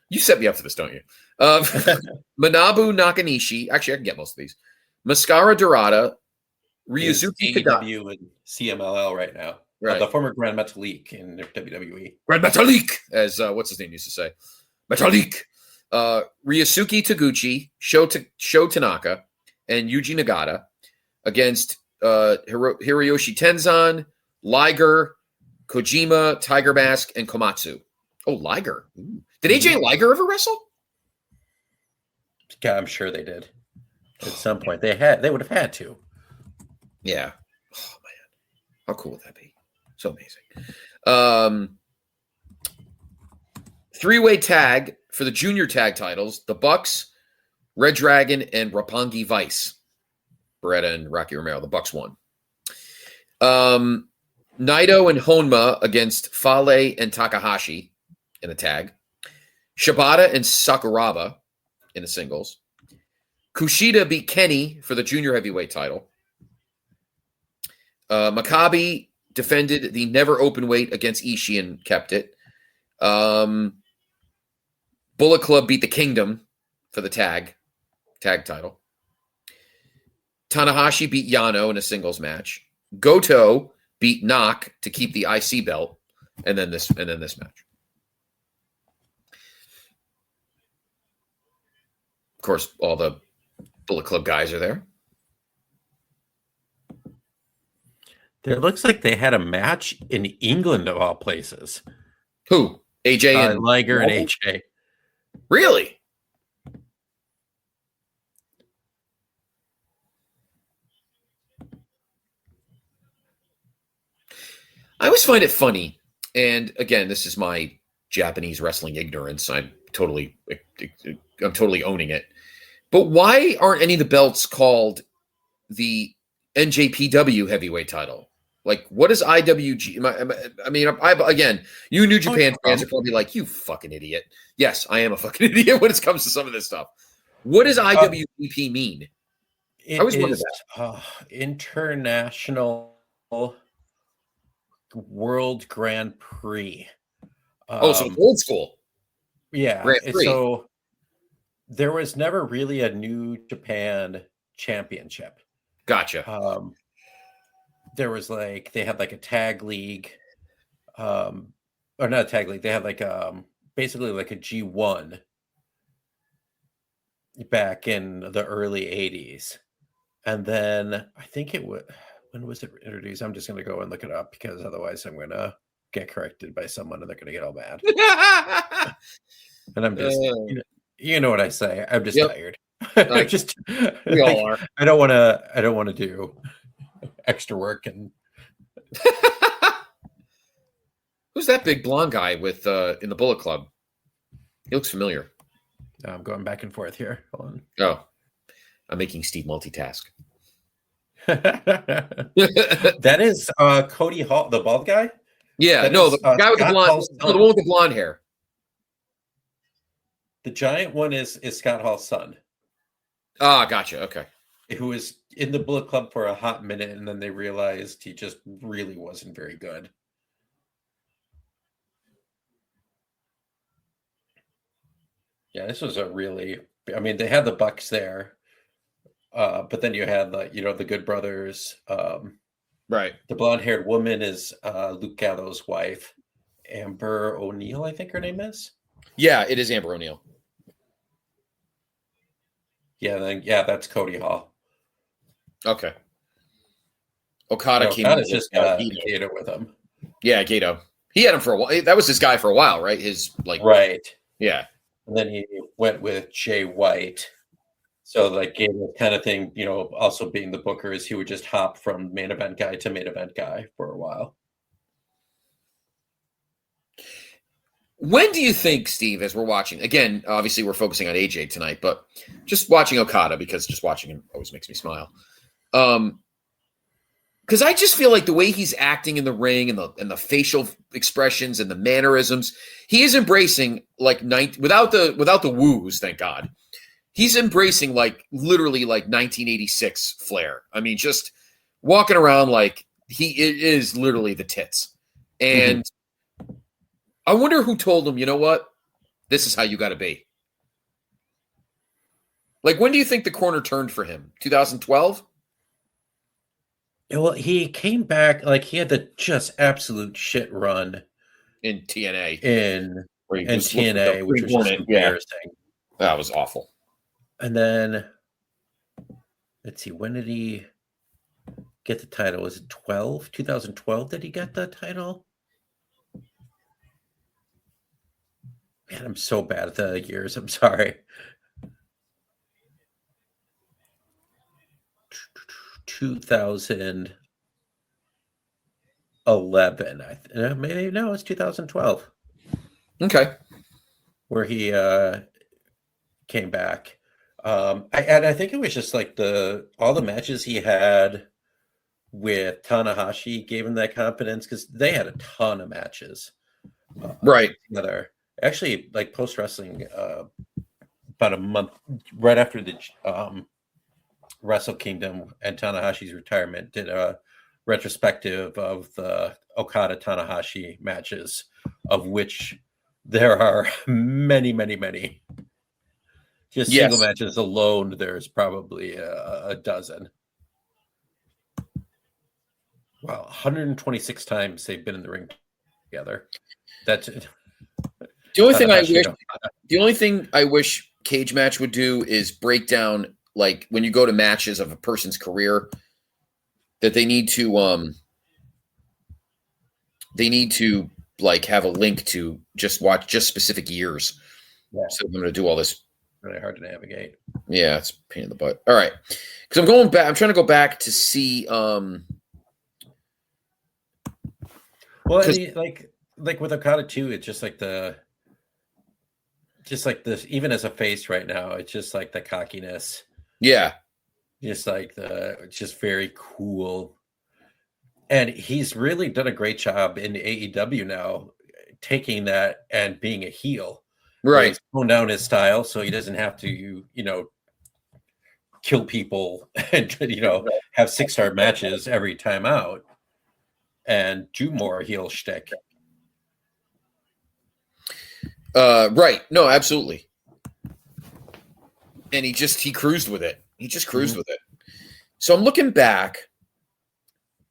You set me up for this, don't you? Manabu Nakanishi. Actually, I can get most of these. Mascara Dorada. Ryusuke AEW and CMLL right now. Right. The former Grand Metalik in WWE. Grand Metalik, as what's his name used to say. Metalik. Ryusuke Taguchi, Sho Tanaka, and Yuji Nagata against Hiroyoshi Tenzan, Liger, Kojima, Tiger Mask, and Komatsu. Oh, Liger. Ooh. Did AJ Liger ever wrestle? Yeah, I'm sure they did. At some point. They would have had to. Yeah. Oh, man. How cool would that be? So amazing. Three-way tag for the junior tag titles. The Bucks, Red Dragon, and Roppongi Vice. Beretta and Rocky Romero. The Bucks won. Naito and Honma against Fale and Takahashi in a tag. Shibata and Sakuraba in the singles. Kushida beat Kenny for the junior heavyweight title. Maccabi defended the never open weight against Ishii and kept it. Bullet Club beat the Kingdom for the tag title. Tanahashi beat Yano in a singles match. Goto beat Knock to keep the IC belt, and then this match. Of course, all the Bullet Club guys are there. There looks like they had a match in England of all places. Who? AJ and Liger and AJ. Really? I always find it funny, and again, this is my Japanese wrestling ignorance. I'm totally owning it. But why aren't any of the belts called the NJPW heavyweight title? Like, what is IWG? I mean, again, you New Japan fans are probably like, you fucking idiot. Yes, I am a fucking idiot when it comes to some of this stuff. What does IWGP mean? I always wondered that. International World Grand Prix. So it's old school. Yeah. So there was never really a New Japan championship. Gotcha. There was they had a tag league, or not a tag league. They had basically a G1 back in the early 80s. And then I think when was it introduced? I'm just going to go and look it up because otherwise I'm going to get corrected by someone and they're going to get all mad. And I'm just, you know what I say. I'm just tired. We all are. I don't want to do extra work. And who's that big blonde guy with in the Bullet Club? He looks familiar. I'm going back and forth here. Hold on. Oh, I'm making Steve multitask. That is Cody Hall, the bald guy. Yeah, that no, is, the guy with the Scott blonde, Hall's no, the one with the blonde hair. The giant one is Scott Hall's son. Ah, gotcha. Okay. Who was in the Bullet Club for a hot minute, and then they realized he just really wasn't very good. Yeah, this was a really. I mean, they had the Bucks there, but then you had the Good Brothers. Right. The blonde-haired woman is Luke Gallows' wife, Amber O'Neill, I think her name is. Yeah, it is Amber O'Neill. Yeah, that's Cody Hall. Okay. Okada came Okada's just got Gato with him. Yeah, Gato. He had him for a while. That was his guy for a while, right? Right. Yeah. And then he went with Jay White. So Gato kind of thing, also being the booker, is he would just hop from main event guy to main event guy for a while. When do you think, Steve, as we're watching, again, obviously we're focusing on AJ tonight, but just watching Okada, because just watching him always makes me smile. Because I just feel like the way he's acting in the ring and the facial expressions and the mannerisms, he is embracing without the woos, thank God. He's embracing literally 1986 flair. I mean, just walking around like he is literally the tits. And I wonder who told him, you know what? This is how you got to be. When do you think the corner turned for him? 2012? Well, he came back, he had the just absolute shit run in TNA. In TNA, which was just embarrassing. That was awful. And then, let's see, when did he get the title? Was it 2012 that he got the title? Man, I'm so bad at the years. I'm sorry. 2011. Maybe no, it's 2012. Okay. Where he came back. I think it was just all the matches he had with Tanahashi gave him that confidence, because they had a ton of matches. Right. Together. Actually, post wrestling, about a month right after the Wrestle Kingdom and Tanahashi's retirement, did a retrospective of the Okada Tanahashi matches, of which there are many, many, many. Just single matches alone, there's probably a dozen. Wow, 126 times they've been in the ring together. That's it. The only thing I wish Cage Match would do is break down, when you go to matches of a person's career, that they need to have a link to just watch just specific years. Yeah. So I'm going to do all this. Really hard to navigate. Yeah, it's a pain in the butt. All right, because I'm going back. I'm trying to go back to see. Well, I mean, with Okada too, it's just this. Even as a face right now, it's just the cockiness. Yeah, just it's just very cool. And he's really done a great job in AEW now, taking that and being a heel. Right. He's toned down his style, so he doesn't have to, kill people and, have 6-star matches every time out and do more heel shtick. Right. No, absolutely. And he cruised with it. He just cruised with it. So I'm looking back.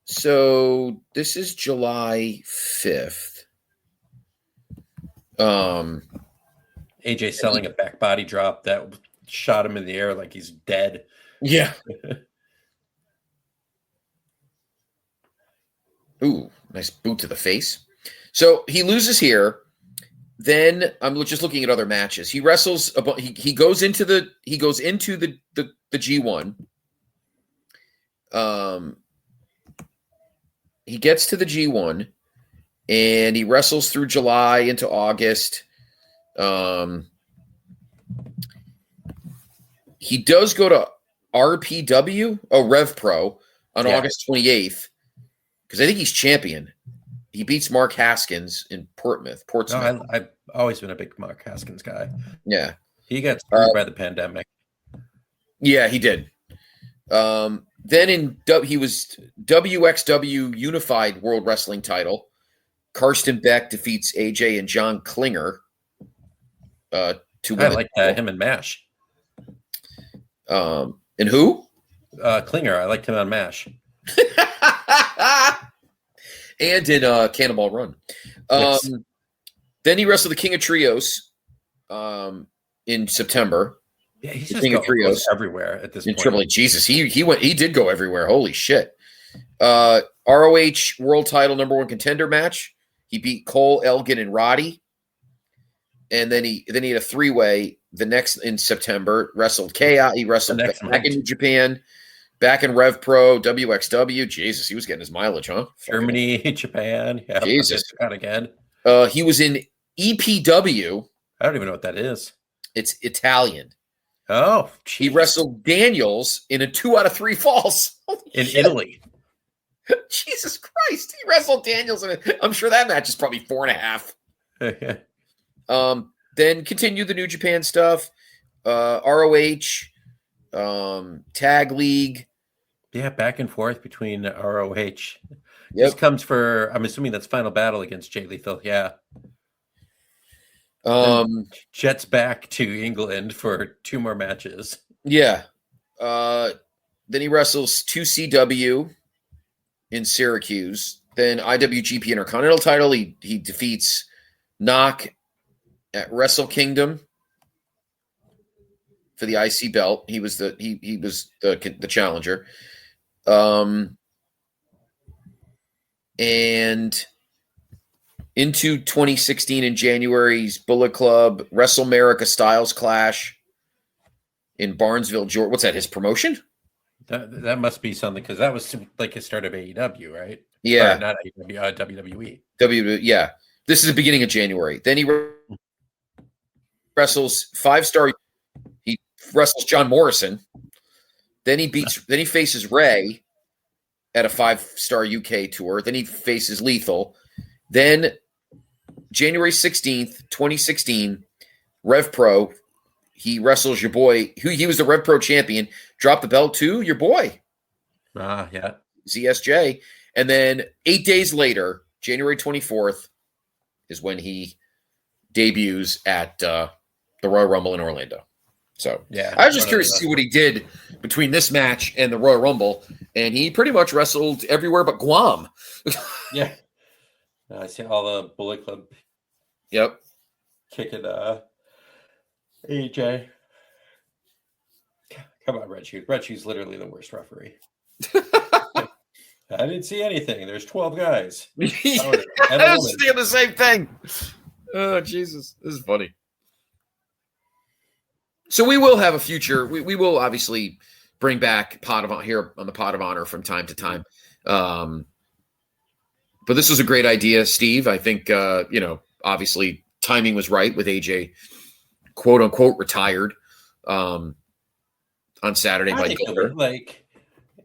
So this is July 5th. AJ selling a back body drop that shot him in the air like he's dead. Yeah. Ooh, nice boot to the face. So he loses here. Then I'm just looking at other matches. He wrestles. He goes into the G1. He gets to the G1, and he wrestles through July into August. He does go to RPW, Rev Pro, on August 28th, because I think he's champion. he beats Mark Haskins in Portsmouth. No, I've always been a big Mark Haskins guy. Yeah. He got screwed by the pandemic. Yeah, he did. Then he was WXW Unified World Wrestling title. Karsten Beck defeats AJ and John Klinger. To win. I like him and MASH. And who? Klinger. I liked him on MASH. And in Cannonball Run. Yes. Then he wrestled the King of Trios in September. Yeah, he's just goes everywhere at this point. Triple H, Jesus, he did go everywhere. Holy shit. ROH World Title #1 contender match. He beat Cole, Elgin, and Roddy. And then he had a 3-way the next in September. Wrestled Chaos. He wrestled back in Japan, back in Rev Pro, WXW. Jesus, he was getting his mileage, huh? Germany, Japan. Yeah, Jesus. Again. He was in EPW. I don't even know what that is. It's Italian. Oh, geez. He wrestled Daniels in a 2 out of 3 falls. In Italy. Jesus Christ. He wrestled Daniels in it. I'm sure that match is probably 4.5. Then continue the New Japan stuff. ROH, Tag League. Yeah, back and forth between ROH. Yep. This comes for, I'm assuming that's Final Battle against Jay Lethal. Yeah. Jets back to England for 2 more matches. Yeah. Then he wrestles 2CW in Syracuse. Then IWGP Intercontinental title. He defeats Knock at Wrestle Kingdom for the IC belt. He was the challenger. And into 2016 in January's Bullet Club, WrestleMerica Styles Clash in Barnesville, Georgia. What's that, his promotion? That must be something, because that was like his start of AEW, right? Yeah. Or not AEW, WWE. Yeah. This is the beginning of January. Then he wrestles 5-star. He wrestles John Morrison. Then he faces Ray at a 5-star UK tour. Then he faces Lethal. Then January 16th, 2016, Rev Pro, he wrestles your boy, he was the Rev Pro champion, dropped the belt to your boy. Yeah. ZSJ. And then 8 days later, January 24th, is when he debuts at the Royal Rumble in Orlando. So yeah, I was just curious to see what he did between this match and the Royal Rumble. And he pretty much wrestled everywhere but Guam. Yeah. I see all the Bullet Club. Yep. Kicking AJ. Come on, Red Shoe. Red Shoe's literally the worst referee. I didn't see anything. There's 12 guys. I was thinking the same thing. Oh, Jesus. This is funny. So we will have a future. We will obviously bring back Pod of here on the Pod of Honor from time to time. But this was a great idea, Steve. I think, obviously timing was right with AJ, quote unquote, retired on Saturday.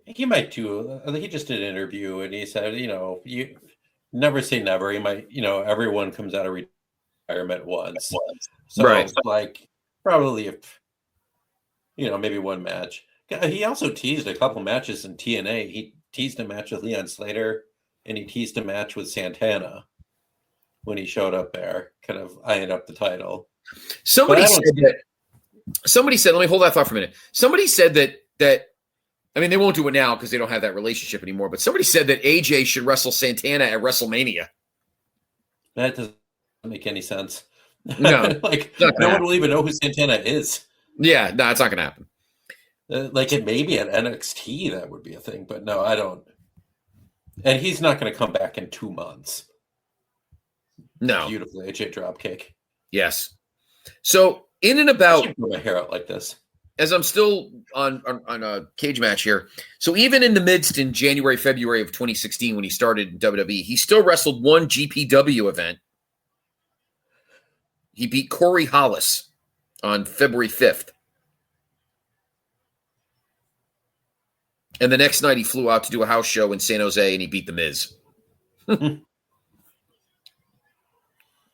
He might do. He just did an interview and he said, you never say never. He might, everyone comes out of retirement once. So right. Probably if, maybe one match. He also teased a couple matches in TNA. He teased a match with Leon Slater. And he teased a match with Santana when he showed up there, kind of eyeing up the title. Somebody said, let me hold that thought for a minute. Somebody said that I mean, they won't do it now because they don't have that relationship anymore, but somebody said that AJ should wrestle Santana at WrestleMania. That doesn't make any sense. No. No one will even know who Santana is. Yeah, no, it's not going to happen. It may be at NXT, that would be a thing, but no, I don't. And he's not going to come back in 2 months. No. Beautiful AJ dropkick. Yes. So in and about, I should put my hair out like this. As I'm still on a cage match here. So even in the midst in January, February of 2016, when he started in WWE, he still wrestled one GPW event. He beat Corey Hollis on February 5th. And the next night he flew out to do a house show in San Jose and he beat The Miz.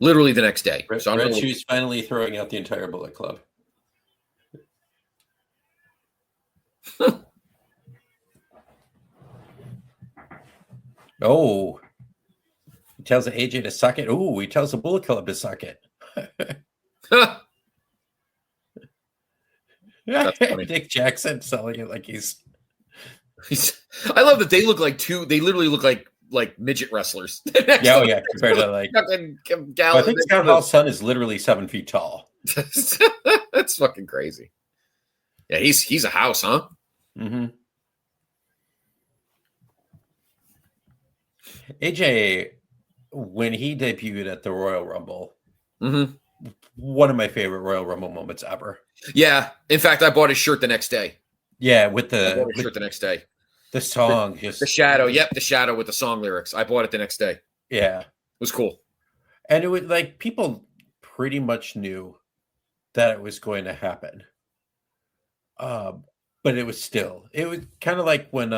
Literally the next day. So Red Shoes finally throwing out the entire Bullet Club. Oh, he tells AJ to suck it. Oh, he tells the Bullet Club to suck it. Nick Jackson selling it like he's. I love that they look like they literally look like midget wrestlers. Yeah, compared to like. I think Scott Hall's son is literally 7 feet tall. That's fucking crazy. Yeah, he's a house, huh? Mm-hmm. AJ, when he debuted at the Royal Rumble, one of my favorite Royal Rumble moments ever. Yeah, in fact, I bought his shirt the next day. Yeah, with the shirt the next day. The song, the Shadow. Yep, the Shadow with the song lyrics. I bought it the next day. Yeah, it was cool. And it was like people pretty much knew that it was going to happen. But it was kind of like when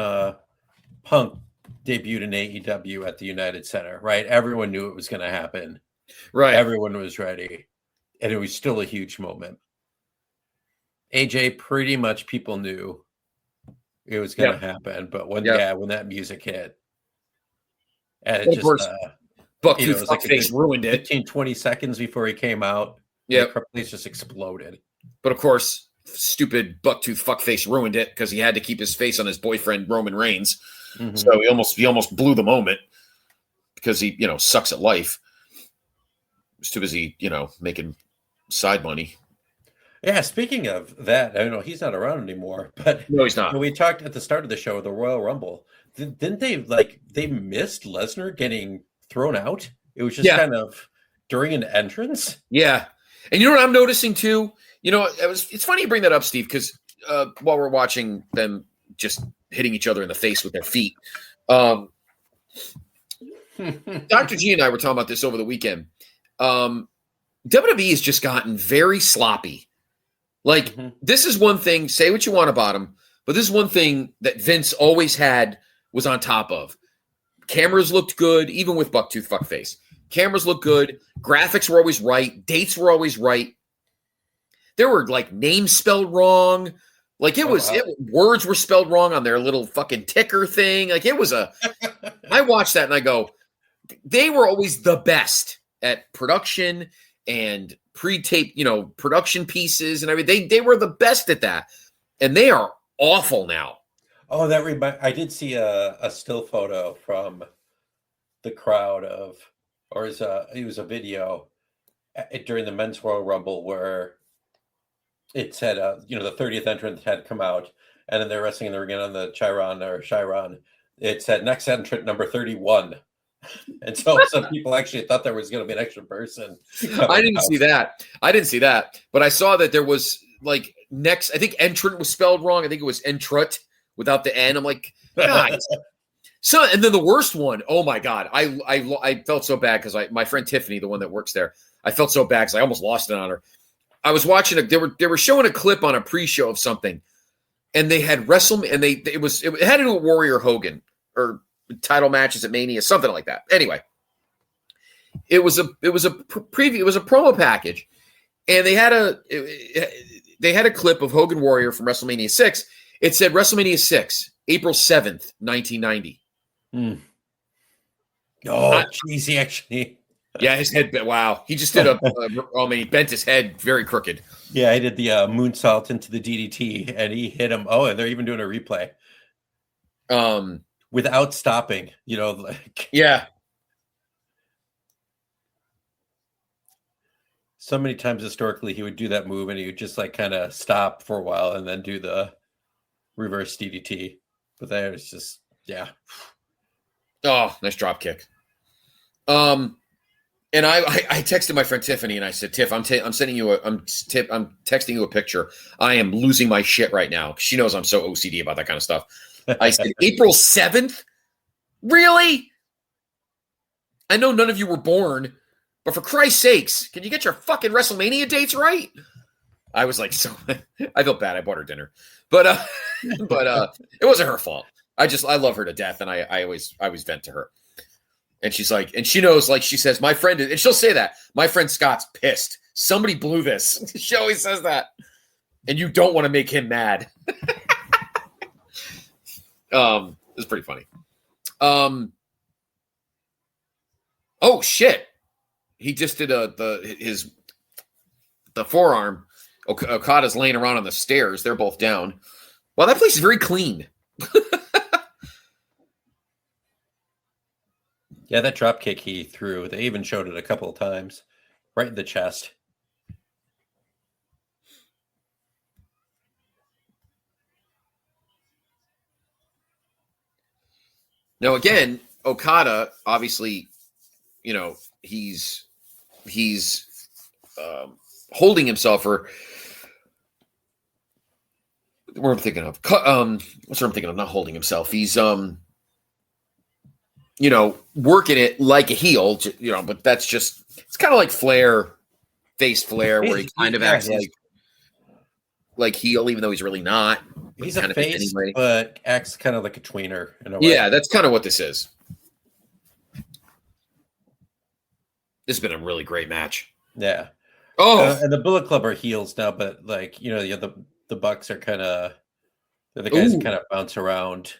Punk debuted in AEW at the United Center, right? Everyone knew it was going to happen. Right. Everyone was ready. And it was still a huge moment. AJ, pretty much people knew it was going to happen. But when that music hit, and it just Bucktooth Fuckface ruined it. 15-20 seconds before he came out. Yeah. The place just exploded. But of course, stupid Bucktooth Fuckface ruined it because he had to keep his face on his boyfriend Roman Reigns. Mm-hmm. So he almost blew the moment because he, sucks at life. He's too busy, making side money. Yeah, speaking of that, I know he's not around anymore, but no, he's not. We talked at the start of the show, the Royal Rumble. Didn't they they missed Lesnar getting thrown out? It was just kind of during an entrance. Yeah. And you know what I'm noticing too? It's funny you bring that up, Steve, because while we're watching them just hitting each other in the face with their feet, Dr. G and I were talking about this over the weekend. WWE has just gotten very sloppy. Like, this is one thing, say what you want about him, but this is one thing that Vince always was on top of. Cameras looked good, even with Bucktooth Fuckface. Cameras looked good. Graphics were always right. Dates were always right. There were, names spelled wrong. Words were spelled wrong on their little fucking ticker thing. I watched that and I go, they were always the best at production and pre-tape, production pieces and everything. They were the best at that. And they are awful now. Oh, I did see a still photo from the crowd it was a video during the Men's Royal Rumble where it said, the 30th entrant had come out and then they're wrestling in the ring on the Chiron. It said next entrant number 31. And so some people actually thought there was going to be an extra person. I didn't see that. But I saw that there was next, I think entrant was spelled wrong. I think it was entrut without the N. I'm like, God. So, and then the worst one, oh my God. I felt so bad because my friend Tiffany, the one that works there, I felt so bad because I almost lost it on her. I was watching they were showing a clip on a pre-show of something, and they had WrestleMania, and it had to do with Warrior Hogan or title matches at Mania, something like that. Anyway, it was a preview, it was a promo package, and they had a clip of Hogan Warrior from WrestleMania 6. It said WrestleMania 6, April 7th, 1990. Oh, geez, he actually. Yeah, his head. Wow, he just did he bent his head very crooked. Yeah, he did the moonsault into the DDT, and he hit him. Oh, and they're even doing a replay. Without stopping, Yeah. So many times historically, he would do that move, and he would just kind of stop for a while, and then do the reverse DDT. But there's just Oh, nice drop kick. And I texted my friend Tiffany and I said, Tiff, I'm texting you a picture. I am losing my shit right now. She knows I'm so OCD about that kind of stuff. I said, April 7th? Really? I know none of you were born, but for Christ's sakes, can you get your fucking WrestleMania dates right? I was like, I felt bad. I bought her dinner, but it wasn't her fault. I love her to death. And I always vent to her. And she's like, and she knows, like she says, my friend, and she'll say that, my friend Scott's pissed. Somebody blew this. She always says that. And you don't want to make him mad. It's pretty funny. Oh shit. He just did the forearm. Okada's laying around on the stairs. They're both down. Well, that place is very clean. Yeah, that drop kick he threw, they even showed it a couple of times. Right in the chest. Now, again, Okada, obviously, he's holding himself for what I'm thinking of. What's what I'm thinking of? Not holding himself. He's working it like a heel, but that's just, it's kind of like face Flair, where he kind of acts like heel, even though he's really not. He's a face, anyway. But acts kind of like a tweener in a way. Yeah, that's kind of what this is. This has been a really great match. Yeah. Oh, and the Bullet Club are heels now, but the Bucks are kind of, they're the guys that kind of bounce around,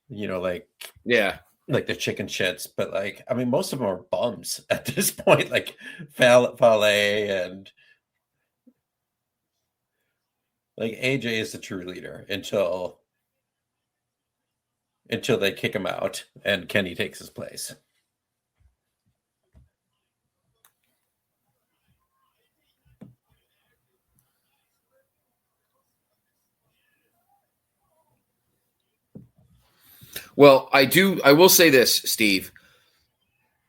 like the chicken shits. But most of them are bums at this point, like Fale and AJ is the true leader until they kick him out and Kenny takes his place. Well, I will say this, Steve.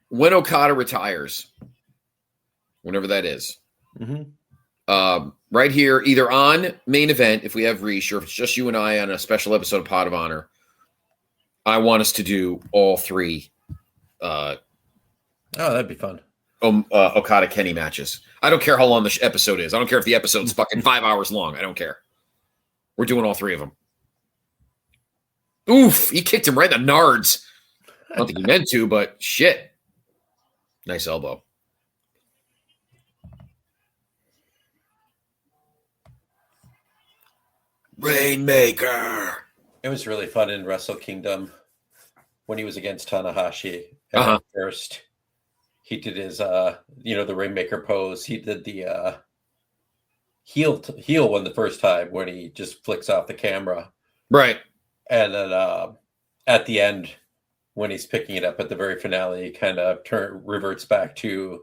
When Okada retires, whenever that is, right here, either on Main Event, if we have Reach, or if it's just you and I on a special episode of Pod of Honor, I want us to do all three. That'd be fun. Okada Kenny matches. I don't care how long the episode is. I don't care if the episode's fucking 5 hours long. I don't care. We're doing all three of them. Oof, he kicked him right in the nards. I don't think he meant to, but shit. Nice elbow. Rainmaker. It was really fun in Wrestle Kingdom when he was against Tanahashi. At first, he did his, the Rainmaker pose. He did the heel one the first time when he just flicks off the camera. Right. And then at the end, when he's picking it up at the very finale, he kind of reverts back to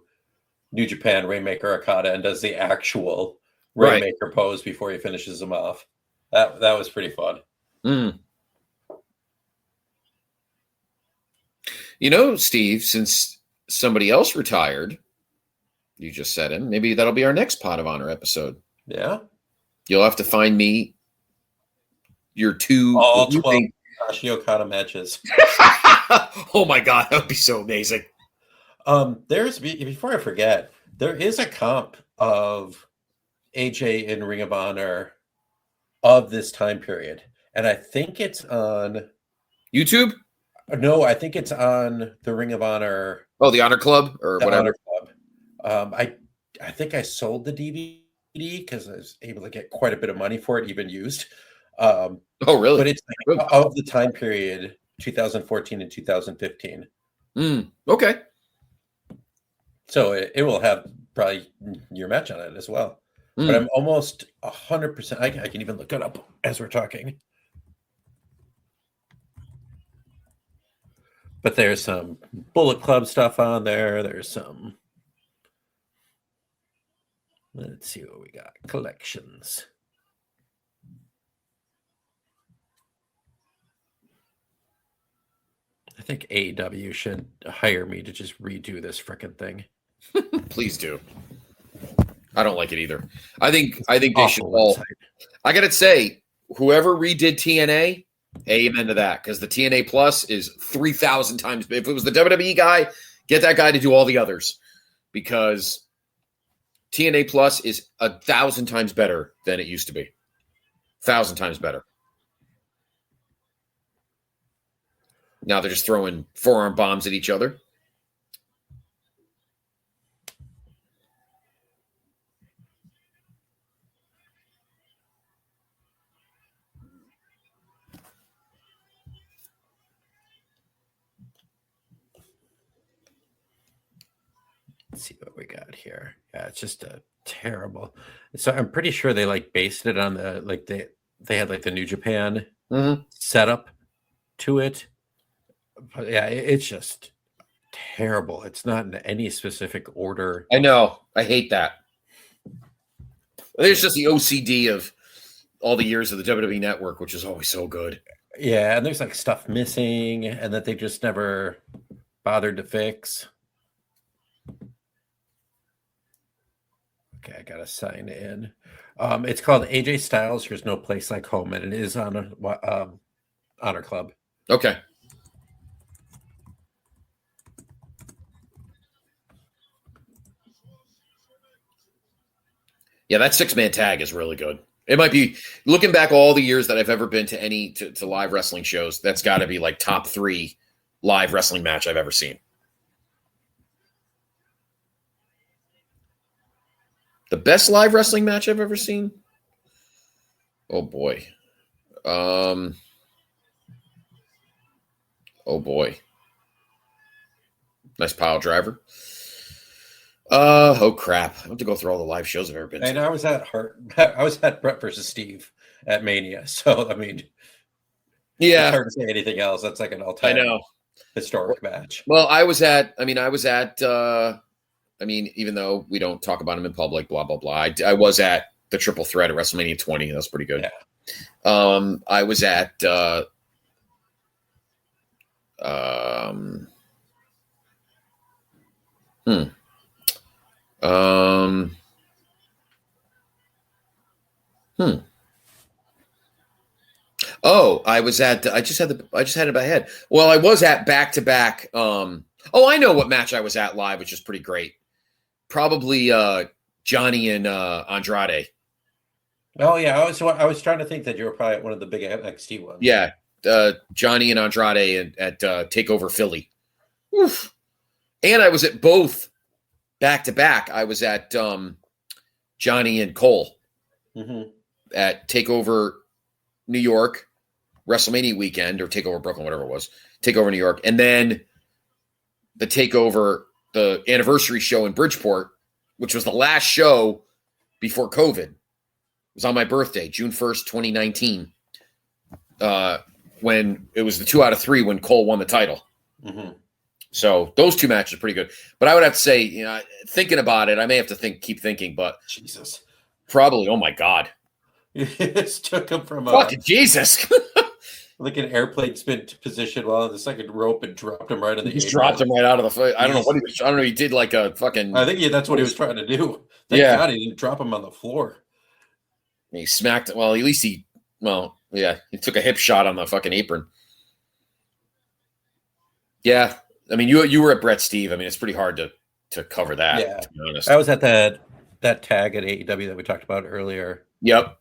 New Japan Rainmaker Okada and does the actual Rainmaker pose before he finishes him off. That was pretty fun. Steve, since somebody else retired, you just said him, maybe that'll be our next Pod of Honor episode. Yeah. You'll have to find me your two. All 12 Kazuchika Okada matches. Oh my God, that would be so amazing. Before I forget, there is a comp of AJ in Ring of Honor of this time period. And I think it's on YouTube? No, I think it's on the Ring of Honor. Oh, the Honor Club or whatever. Honor Club. I think I sold the DVD because I was able to get quite a bit of money for it, even used. Oh, really? But it's of the time period 2014 and 2015. Okay. So it will have probably your match on it as well. But I'm almost 100%. I can even look it up as we're talking. But there's some Bullet Club stuff on there. There's some. Let's see what we got. Collections. I think AEW should hire me to just redo this frickin' thing. Please do. I don't like it either. I think they should all. I gotta say, whoever redid TNA, amen to that, because the TNA Plus is 3,000 times. If it was the WWE guy, get that guy to do all the others, because TNA Plus is 1,000 times better than it used to be. 1,000 times better. Now they're just throwing forearm bombs at each other. Let's see what we got here. Yeah, it's just a terrible. So I'm pretty sure they like based it on the like they had like the New Japan setup to it. But yeah, it's just terrible. It's not in any specific order. I know. I hate that. There's just the OCD of all the years of the WWE Network, which is always so good. Yeah, and there's like stuff missing and that they just never bothered to fix. Okay, I gotta sign in. It's called AJ Styles. There's no place like home, and it is on Honor Club. Okay. Yeah, that 6-man tag is really good. It might be, looking back all the years that I've ever been to any to live wrestling shows, that's got to be like top 3 live wrestling match I've ever seen. The best live wrestling match I've ever seen? Oh boy. Oh boy. Nice pile driver. Oh crap! I have to go through all the live shows I've ever been to. And I was at Brett versus Steve at Mania. So I mean, yeah, it's hard to say anything else. That's like an all-time historic match. Well, even though we don't talk about him in public, blah blah blah. I was at the triple threat at WrestleMania 20. That was pretty good. Yeah. I was at Oh, I just had it in my head. Well, I was at back-to-back. I know what match I was at live, which is pretty great. Probably Johnny and Andrade. Oh yeah, I was trying to think that you were probably at one of the big NXT ones. Yeah, Johnny and Andrade at Takeover Philly. Oof. And I was at both back-to-back. I was at Johnny and Cole at Takeover New York, WrestleMania weekend, or Takeover Brooklyn, whatever it was. Takeover New York. And then the anniversary show in Bridgeport, which was the last show before COVID. It was on my birthday, June 1st, 2019, when it was the 2 out of 3 when Cole won the title. So those 2 matches are pretty good. But I would have to say, thinking about it, I may have to keep thinking, but Jesus. Probably, oh my God. It took him from fucking Jesus. Like an airplane spin position while on the second rope and dropped him right in the He dropped him right out of the foot. I don't know what he was. I don't know. He did like a fucking. I think that's what he was trying to do. Thank God he didn't drop him on the floor. He smacked. Well, at least he took a hip shot on the fucking apron. Yeah, I mean, you were at Brett Steve. I mean, it's pretty hard to cover that. Yeah, to be honest. I was at that tag at AEW that we talked about earlier. Yep.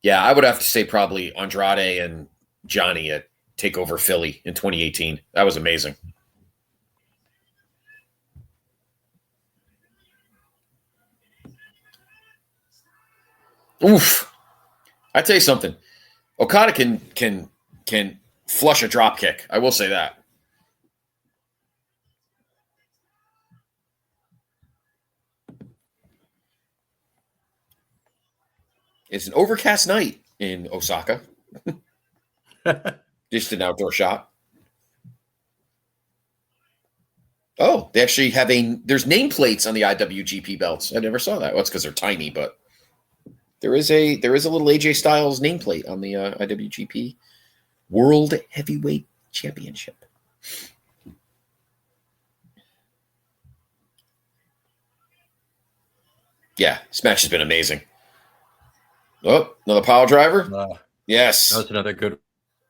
Yeah, I would have to say probably Andrade and Johnny at TakeOver Philly in 2018. That was amazing. Oof. I tell you something. Okada can flush a drop kick. I will say that. It's an overcast night in Osaka. Just an outdoor shot. Oh, they actually have there's nameplates on the IWGP belts. I never saw that. Well, it's because they're tiny, but there is a little AJ Styles nameplate on the IWGP World Heavyweight Championship. Yeah, this match has been amazing. Oh, another pile driver. Yes, that was another good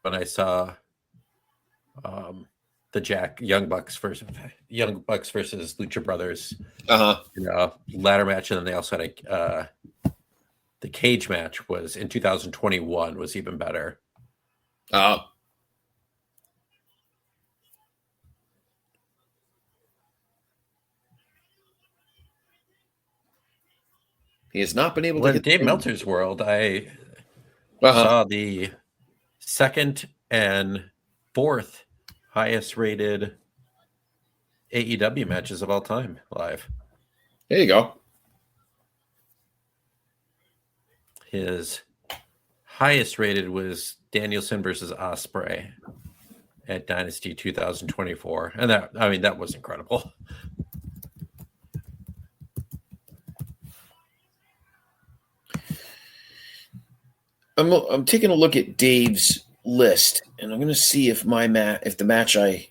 one. I saw the Young Bucks versus Lucha Brothers. Ladder match, and then they also had the cage match was in 2021 was even better. Oh. He has not been able to get Dave Meltzer's world. I saw the second and fourth highest rated AEW matches of all time live. There you go. His highest rated was Danielson versus Ospreay at Dynasty 2024. And that was incredible. I'm taking a look at Dave's list, and I'm going to see if the match I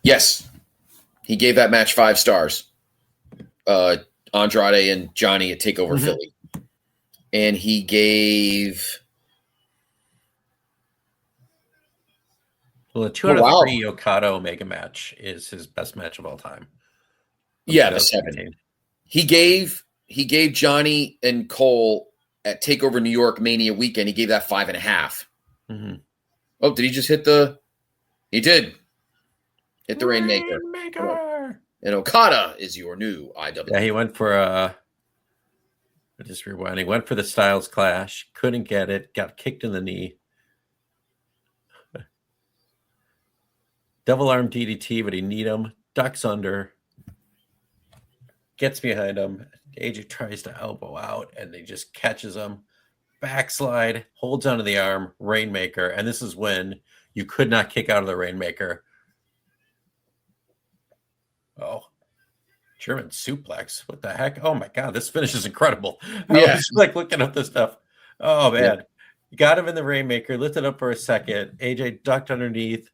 yes, he gave that match 5 stars. Andrade and Johnny at Takeover Philly, and he gave. Well, the 2 out of 3 Okada Omega match is his best match of all time. Yeah, the 7. He gave Johnny and Cole at Takeover New York Mania weekend. He gave that 5.5. Mm-hmm. Oh, did he just hit the? He did. Hit the Rainmaker. And Okada is your new IW. Yeah, he went for just rewind. He went for the Styles Clash. Couldn't get it. Got kicked in the knee. Double arm DDT, but he need him. Ducks under. Gets behind him. AJ tries to elbow out, and he just catches him. Backslide, holds onto the arm, Rainmaker. And this is when you could not kick out of the Rainmaker. Oh, German suplex. What the heck? Oh, my God. This finish is incredible. I was like looking up this stuff. Oh, man. Yeah. Got him in the Rainmaker, lifted up for a second. AJ ducked underneath.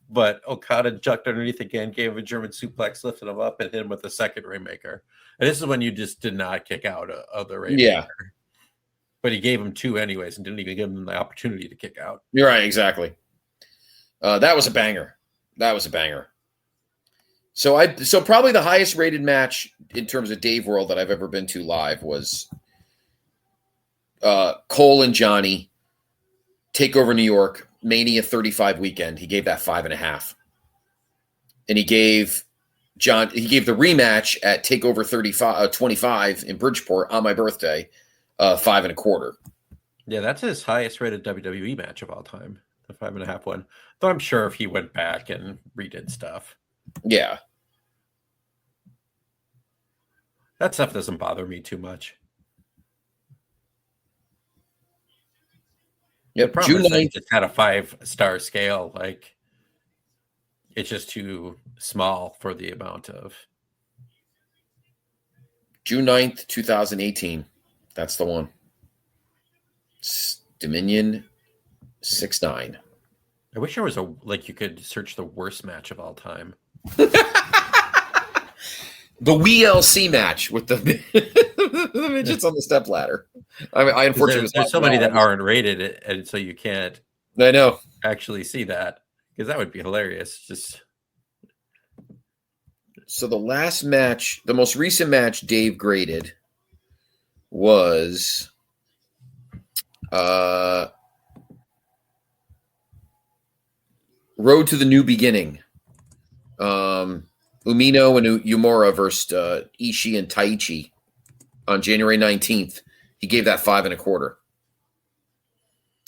But Okada ducked underneath again, gave him a German suplex, lifted him up, and hit him with the second Rainmaker. And this is when you just did not kick out of the Rainmaker. Yeah. But he gave him 2 anyways and didn't even give him the opportunity to kick out. You're right, exactly. That was a banger. So probably the highest rated match in terms of Dave World that I've ever been to live was Cole and Johnny, Takeover New York, Mania 35 weekend. He gave that 5.5. And he gave the rematch at Takeover 25 in Bridgeport on my birthday, 5.25. Yeah, that's his highest rated WWE match of all time, the 5.5 one. Though I'm sure if he went back and redid stuff. Yeah. That stuff doesn't bother me too much. Yep. June 9th, it's had a 5-star scale. Like, it's just too small for the amount of. June 9th, 2018. That's the one. Dominion 6-9. I wish there was you could search the worst match of all time. The WLC match with the midgets on the step ladder. I unfortunately there's so many that aren't rated, and so you can't. I know actually see that because that would be hilarious. Just so the last match, the most recent match Dave graded was Road to the New Beginning. Umino and Yumura versus Ishii and Taichi on January 19th. He gave that 5.25.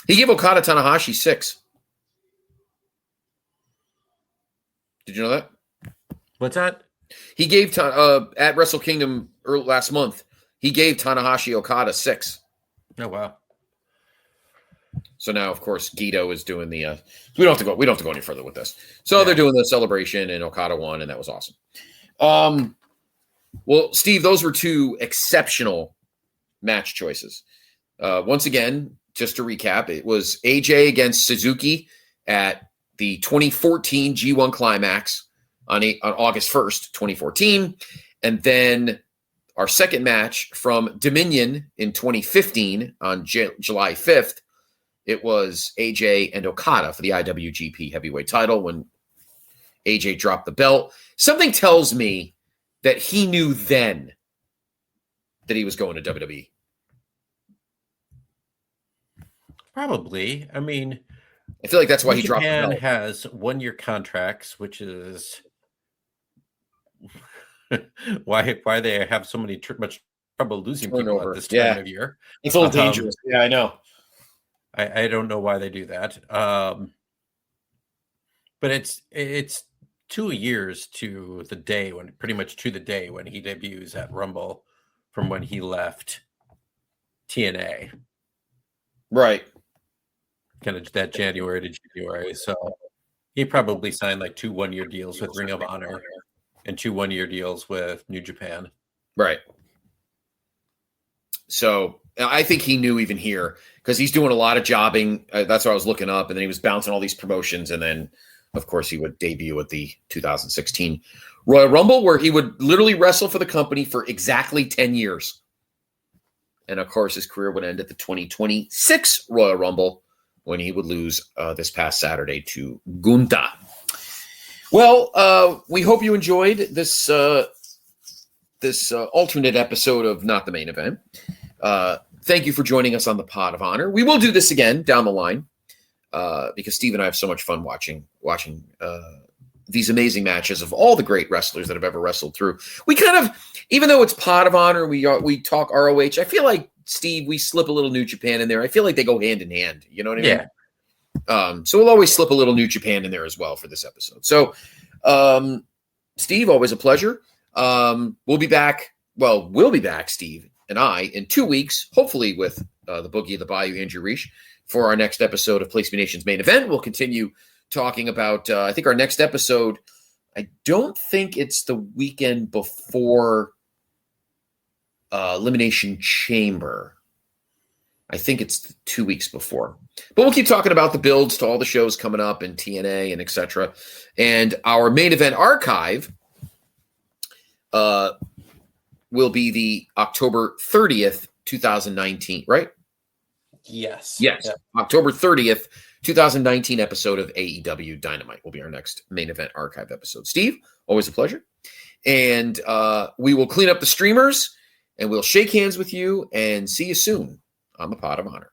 He gave Okada Tanahashi 6. Did you know that? What's that? He gave at Wrestle Kingdom last month. He gave Tanahashi Okada 6. Oh wow! So now, of course, Guido is doing the. We don't have to go any further with this. So they're doing the celebration, and Okada won, and that was awesome. Well, Steve, those were 2 exceptional match choices. Once again, just to recap, it was AJ against Suzuki at the 2014 G1 Climax on August 1st, 2014, and then our second match from Dominion in 2015 on July 5th. It was AJ and Okada for the IWGP Heavyweight title when AJ dropped the belt. Something tells me that he knew then that he was going to WWE. Probably. I mean, I feel like that's why he dropped the belt. belt. Has 1-year contracts, which is why they have so much trouble losing people at this time of year. It's a little dangerous. Yeah, I know. I don't know why they do that. But it's 2 years to the day when he debuts at Rumble from when he left TNA. Right. Kind of that January to January. So he probably signed like 2 1-year deals with Ring of Honor and 2 1-year deals with New Japan. Right. So I think he knew even here because he's doing a lot of jobbing. That's what I was looking up. And then he was bouncing all these promotions. And then, of course, he would debut at the 2016 Royal Rumble, where he would literally wrestle for the company for exactly 10 years. And, of course, his career would end at the 2026 Royal Rumble when he would lose this past Saturday to Gunta. Well, we hope you enjoyed this alternate episode of Not the Main Event. Thank you for joining us on the Pod of Honor. We will do this again down the line because Steve and I have so much fun watching these amazing matches of all the great wrestlers that have ever wrestled through. We kind of, even though it's Pod of Honor, we talk ROH. I feel like, Steve, we slip a little New Japan in there. I feel like they go hand in hand. You know what I mean? Yeah. So we'll always slip a little New Japan in there as well for this episode. So, Steve, always a pleasure. We'll be back, Steve and I, in 2 weeks, hopefully with the Boogie of the Bayou, Andrew Reich, for our next episode of Place Me Nation's Main Event. We'll continue talking about, I think our next episode, I don't think it's the weekend before Elimination Chamber. I think it's 2 weeks before. But we'll keep talking about the builds to all the shows coming up in TNA and et cetera. And our main event archive will be the October 30th, 2019, right? Yes. Yes. Yeah. October 30th, 2019 episode of AEW Dynamite will be our next main event archive episode. Steve, always a pleasure. And we will clean up the streamers and we'll shake hands with you and see you soon on the Pod of Honor.